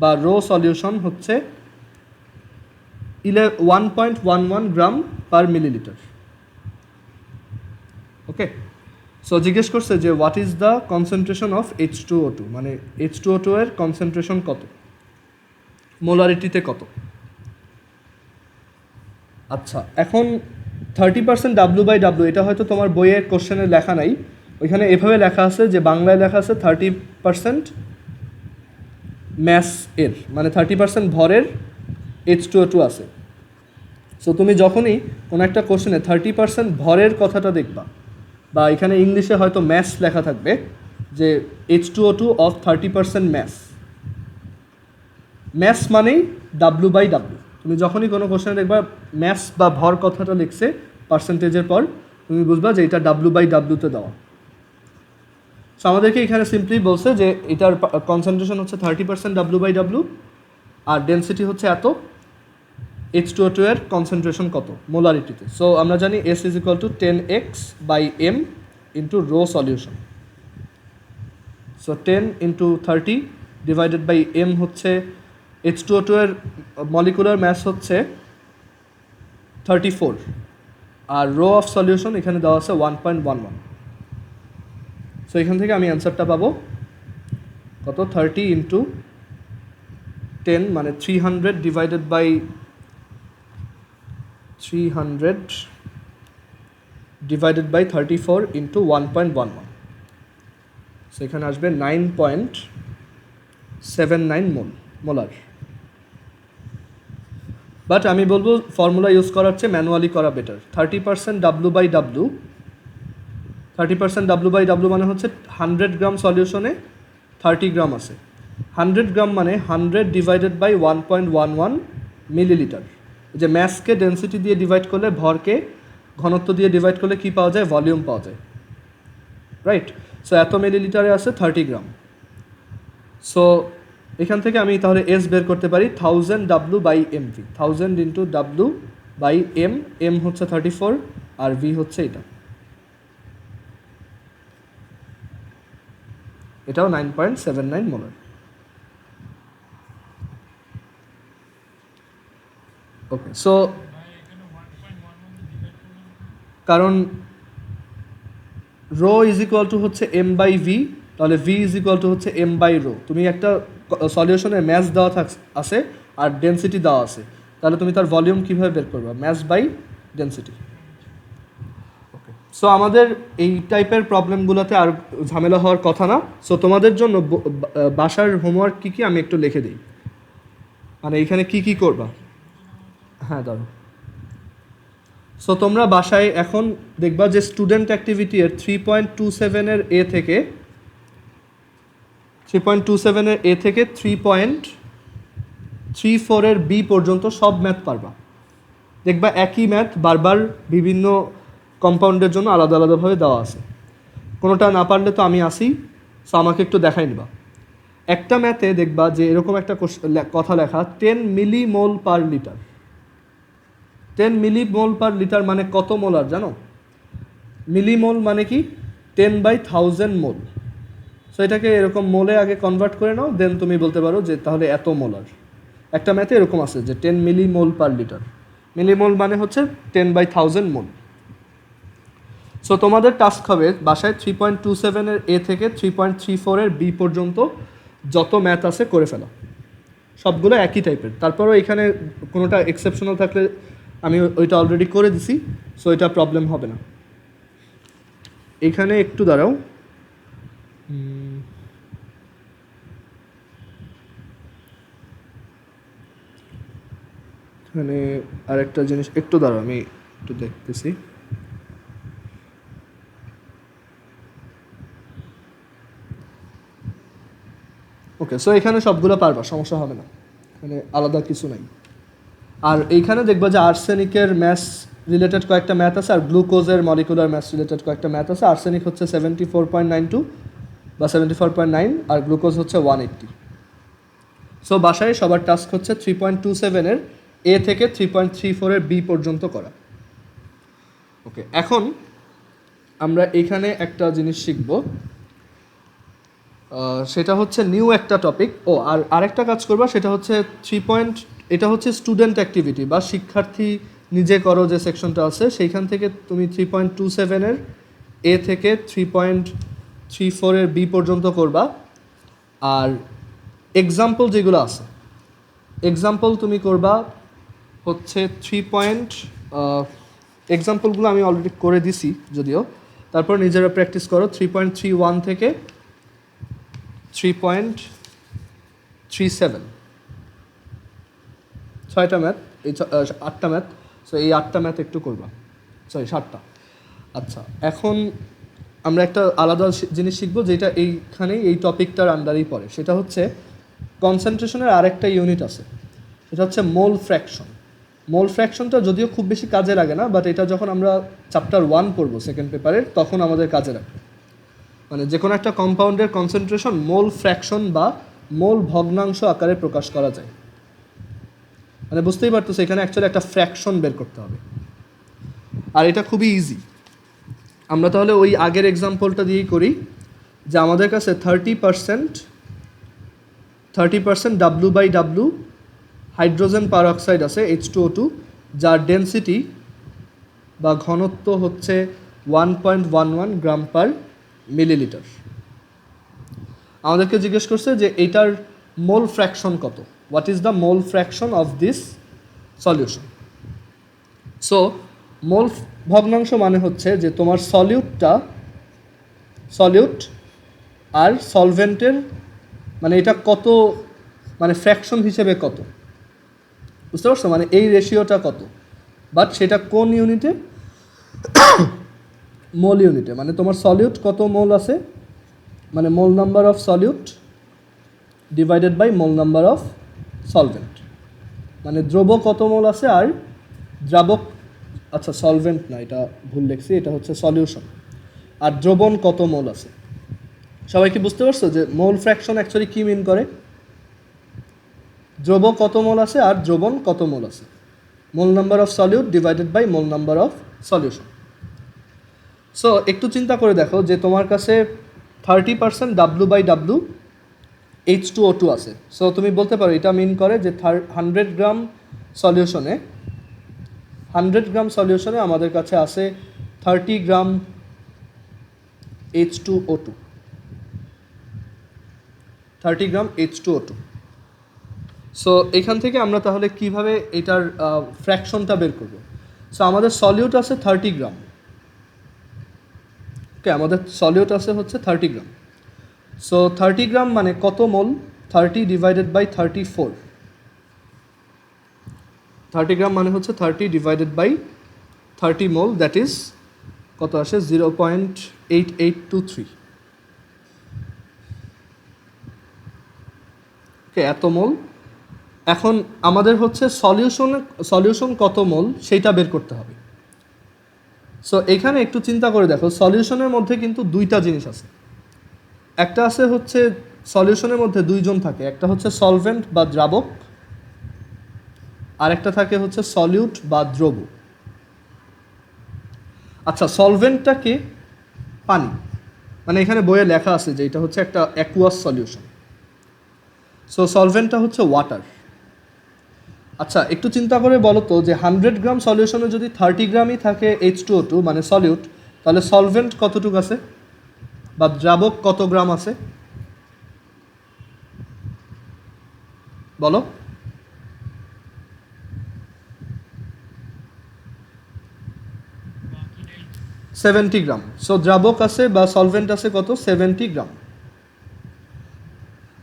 বা রো সলিউশন হচ্ছে 1.11 গ্রাম পার মিলিলিটার। ওকে, সো জিজ্ঞেস করছে যে what is the concentration of H2O2, মানে H2O2 এর কনসেন্ট্রেশন কত, মোলারিটিতে কত। আচ্ছা, এখন 30% W/W, এটা হয়তো তোমার বইয়ের কোশ্চেনে লেখা নাই, ওইখানে এভাবে লেখা আছে যে বাংলায় লেখা আছে 30% ম্যাস এর, মানে 30% ভরের H2O2 আছে। সো তুমি যখনই কোনো একটা কোশ্চেনে 30% ভরের কথাটা দেখবা, বা এখানে ইংলিশে হয়তো ম্যাস লেখা থাকবে যে H2O2 অফ 30% ম্যাস, ম্যাস মানেই W/W। তুমি যখনই কোনো কোশ্চেনে দেখবা ম্যাস বা ভর কথাটা লিখছে পার্সেন্টেজের পর, তুমি বুঝবা যে এটা W/W-তে দেওয়া। সো আমাদেরকে এখানে সিম্পলি বলছে যে এটার কনসেন্ট্রেশন হচ্ছে 30% W/W আর ডেন্সিটি হচ্ছে এত, H2O2 এর কনসেন্ট্রেশন কত মোলারিটিতে। সো আমরা জানি S = 10x/m into rho solution. So 10 × 30 divided by m হচ্ছে H2O2 এর মলিকুলার ম্যাস হচ্ছে 34 আর রো অফ সলিউশন এখানে দেওয়া আছে 1.11। সো এখান থেকে আমি অ্যান্সারটা পাবো কত, 30 × 10 মানে 300 divided by 300 divided by 34 into 1.11। So এখানে আসবে 9.79 মোলার। বাট আমি বলবো ফর্মুলা ইউজ করার চেয়ে ম্যানুয়ালি করা বেটার। 30% W/W, 30% W/W মানে হচ্ছে 100 গ্রাম সলিউশনে 30 গ্রাম আছে। 100 গ্রাম মানে 100 ডিভাইডেড বাই 1.11 মিলিলিটার। যে ম্যাসকে ডেন্সিটি দিয়ে ডিভাইড করলে, ভরকে ঘনত্ব দিয়ে ডিভাইড করলে কী পাওয়া যায়, ভলিউম পাওয়া যায়, রাইট। সো এত মিলিলিটারে আছে 30 গ্রাম। সো এখান থেকে আমি তাহলে এস বের করতে পারি 1000 W/mv, 1000 × W/m, m হচ্ছে 34 আর v হচ্ছে এটাও 9.79 মোলার। ওকে, সো কারণ রো = হচ্ছে m/v, তাহলে v = হচ্ছে m/ρ। তুমি একটা সলিউশনে ম্যাস দেওয়া আছে আর ডেন্সিটি দেওয়া আছে, তাহলে তুমি তার ভলিউম কীভাবে বের করবে, mass by density. Okay, so আমাদের এই টাইপের প্রবলেমগুলোতে আর ঝামেলা হওয়ার কথা না। সো তোমাদের জন্য বাসার হোমওয়ার্ক কী কী আমি একটু লিখে দিই, মানে এইখানে কী কী করবা। হ্যাঁ দাঁড়ো। সো তোমরা বাসায় এখন দেখবা যে স্টুডেন্ট অ্যাক্টিভিটি এর 3.27 এর এ থেকে 3.34 এর বি পর্যন্ত সব ম্যাথ পারবা। দেখবা একই ম্যাথ বারবার বিভিন্ন কম্পাউন্ডের জন্য আলাদা আলাদাভাবে দেওয়া আছে। কোনোটা না পারলে তো আমি আসি, সো আমাকে একটু দেখাই নিবা। একটা ম্যাথে দেখবা যে এরকম একটা কথা লেখা 10 মিলিমোল/লিটার। 10 মিলিমোল/লিটার মানে কত মোলার জানো? মিলিমোল মানে কি 10/1000 মোল। সো এটাকে এরকম মোলে আগে কনভার্ট করে নাও, দেন তুমি বলতে পারো যে তাহলে এত মোলার। একটা ম্যাথে এরকম আছে যে 10 মিলিমোল/লিটার। মিলিমোল মানে হচ্ছে 10/1000 মোল। সো তোমাদের টাস্ক হবে বাসায় 3.27 এর এ থেকে 3.34 এর বি পর্যন্ত যত ম্যাথ আছে করে ফেলা, সবগুলো একই টাইপের। তারপরও এখানে কোনোটা এক্সেপশনাল থাকলে আমি ওইটা অলরেডি করে দিছি, সো এটা প্রবলেম হবে না। এখানে একটু দাঁড়াও, এখানে আরেকটা জিনিস একটু দাঁড়াও, আমি একটু দেখতেছি। ওকে, সো এখানে সবগুলো পারবা, সমস্যা হবে না, এখানে আলাদা কিছু নাই। আর এইখানে দেখবা যে আর্সেনিকের ম্যাথ রিলেটেড কয়েকটা ম্যাথ আছে আর গ্লুকোজের মলিকুলার ম্যাথ রিলেটেড কয়েকটা ম্যাথ আছে। আর্সেনিক হচ্ছে 74.92 বা 74.9 আর গ্লুকোজ হচ্ছে 180। সো বাসায় সবার টাস্ক হচ্ছে 3.27 এর এ থেকে 3.34 এর বি পর্যন্ত করা। ওকে, এখন আমরা এখানে একটা জিনিস শিখব, সেটা হচ্ছে নিউ একটা টপিক। আর আরেকটা কাজ করবা, সেটা হচ্ছে এটা হচ্ছে স্টুডেন্ট অ্যাক্টিভিটি বা শিক্ষার্থী নিজে করো যে সেকশনটা আছে, সেইখান থেকে তুমি 3.27 এর এ থেকে 3.34 এর বি পর্যন্ত করবা। আর এক্সাম্পল যেগুলো আছে, এক্সাম্পল তুমি করবা হচ্ছে এক্সাম্পলগুলো আমি অলরেডি করে দিছি যদিও, তারপর নিজেরা প্র্যাকটিস করো। 3.31 থেকে 3.37, 6টা ম্যাথ, এই 8টা ম্যাথ। সো এই 8টা ম্যাথ একটু করবা, 7টা। আচ্ছা, এখন আমরা একটা আলাদা জিনিস শিখবো যেটা এইখানেই এই টপিকটার আন্ডারেই পড়ে, সেটা হচ্ছে কনসেন্ট্রেশনের আরেকটা ইউনিট আছে, সেটা হচ্ছে মোল ফ্র্যাকশন। মোল ফ্র্যাকশনটা যদিও খুব বেশি কাজে লাগে না, বাট এটা যখন আমরা চ্যাপ্টার 1 পড়বো সেকেন্ড পেপারের, তখন আমাদের কাজে লাগবে। মানে যে কোনো একটা কম্পাউন্ডের কনসেন্ট্রেশন মোল ফ্র্যাকশন বা মোল ভগ্নাংশ আকারে প্রকাশ করা যায়। মানে বুঝতেই পারতেছো এখানে অ্যাকচুয়ালি একটা ফ্র্যাকশন বের করতে হবে, আর এটা খুবই ইজি। আমরা তাহলে ওই আগের এক্সাম্পলটা দিয়েই করি, যে আমাদের কাছে 30% W/W হাইড্রোজেন পারঅক্সাইড আছে H2O2, যার ডেন্সিটি বা ঘনত্ব হচ্ছে 1.11 গ্রাম পার মিলিলিটার। আমাদেরকে জিজ্ঞেস করছে যে এইটার মোল ফ্র্যাকশন কত, what is the mole fraction of this solution. So mole ভগ্নাংশ মানে হচ্ছে যে তোমার সলিউট আর সলভেন্টের মানে এটা কত, মানে ফ্র্যাকশন হিসেবে কত, বুঝতে পারছো, মানে এই রেশিওটা কত, বাট সেটা কোন ইউনিটে, মোল ইউনিটে। মানে তোমার সলিউট কত মোল আছে, মানে mole number of solute divided by mole number of solvent, মানে দ্রব কত মোল আছে আর দ্রাবক, আচ্ছা সলভেন্ট না, এটা ভুল লিখছি, এটা হচ্ছে সলিউশন, আর দ্রবণ কত মোল আছে। সবাই কি বুঝতে পারছো যে মোল ফ্র্যাকশন অ্যাকচুয়ালি কী মিন করে? দ্রব কত মোল আছে আর দ্রবণ কত মোল আছে, mole number of solute divided by mole number of solution. So একটু চিন্তা করে দেখো যে তোমার কাছে 30% W/W H2O2 আছে। সো তুমি বলতে পারো এটা মিন করে যে 100 গ্রাম সলিউশনে আমাদের কাছে আছে 30 গ্রাম H2O2, 30 গ্রাম H2O2। সো এখান থেকে আমরা তাহলে কিভাবে এটার ফ্র্যাকশনটা বের করব। সো আমাদের সলিউট আছে 30 গ্রাম, ওকে, আমাদের সলিউট আছে হচ্ছে 30 গ্রাম। সো 30 গ্রাম মানে কত মোল, 30 ডিভাইডেড বাই 34, 30 গ্রাম মানে হচ্ছে 30 divided by 30 mole, that is কত আসে 0.8823, ওকে, এত মোল। এখন আমাদের হচ্ছে সলিউশন কত মোল সেইটা বের করতে হবে। সো এখানে একটু চিন্তা করে দেখো, সলিউশনের মধ্যে কিন্তু দুইটা জিনিস আছে। একটা আছে হচ্ছে সলিউশনের মধ্যে দুইজন থাকে, একটা হচ্ছে সলভেন্ট বা দ্রাবক, আর একটা থাকে হচ্ছে সলিউট বা দ্রব। আচ্ছা, সলভেন্টটা কি? পানি, মানে এখানে বইয়ে লেখা আছে যে এটা হচ্ছে একটা অ্যাকুয়াস সলিউশন। সো সলভেন্টটা হচ্ছে ওয়াটার। আচ্ছা, একটু চিন্তা করে বলো তো যে 100 গ্রাম সলিউশনে যদি 30 গ্রামই থাকে H2O2 মানে সলিউট, তাহলে সলভেন্ট কতটুকু আছে বা দ্রাবক কত গ্রাম আছে বলো? $70 গ্রাম। সো দ্রাবক আছে বা সলভেন্ট আছে কত? 70 গ্রাম।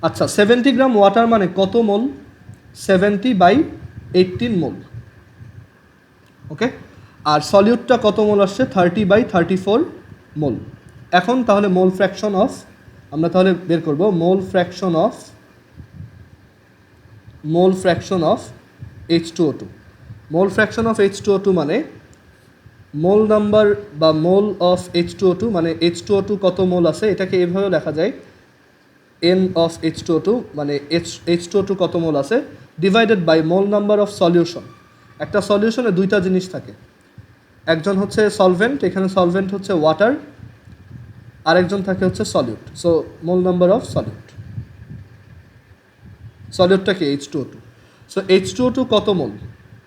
আচ্ছা, 70 গ্রাম ওয়াটার মানে কত মোল? 70/18 মোল, ওকে। আর সলিউটটা কত মোল আসছে? 30/34 মোল। এখন তাহলে মোল ফ্র্যাকশন অফ, আমরা তাহলে বের করব মোল fraction of H2O2। Mole fraction of H2O2 মানে মোল নাম্বার বা মোল অফ H2O2, মানে H2O2 কত মোল আছে এটাকে এভাবে লেখা যায়, N অফ H2O2 মানে H2O2 কত মোল আছে divided by mole number of solution. একটা সলিউশনে দুইটা জিনিস থাকে, একজন হচ্ছে সলভেন্ট, এখানে সলভেন্ট হচ্ছে ওয়াটার, আরেকজন থাকে হচ্ছে solute. So mole number of সলিউটটা কি? H2O2। সো H2O2 কত মোল?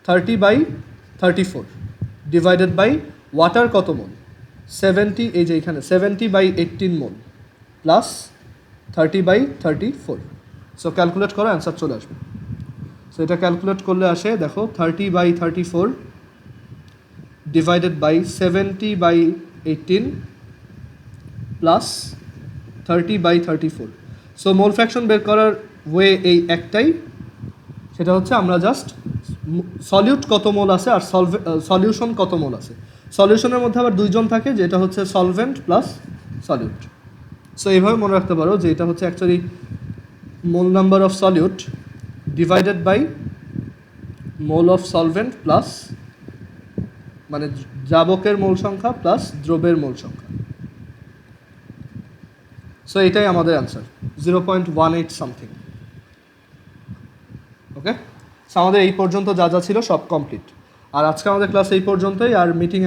30/34 ডিভাইডেড বাই ওয়াটার কত মোল? 70, এই যে এখানে 70/18 মোল প্লাস 30/34। সো ক্যালকুলেট করো, অ্যান্সার চলে আসবে। সো এটা ক্যালকুলেট করলে আসে, দেখো 30/34 divided by 70/18 plus 30/34। So mole fraction বের করার ওয়ে এই একটাই, সেটা হচ্ছে আমরা জাস্ট সলিউট কত মোল আছে আর সলিউশন কত মোল আছে। সলিউশনের মধ্যে আবার দুইজন থাকে, যেটা হচ্ছে সলভেন্ট প্লাস সলিউট। সো এইভাবে মনে রাখতে পারো যে এটা হচ্ছে actually mole number of solute divided by mole of solvent plus মানে দ্রাবকের মোল সংখ্যা প্লাস দ্রবের মোল সংখ্যা। সো এটাই আমাদের অ্যান্সার 0.18 সামথিং। ওকে, সো আমাদের এই পর্যন্ত যা যা ছিল সব কমপ্লিট। আর আজকে আমাদের ক্লাস এই পর্যন্তই। আর মিটিং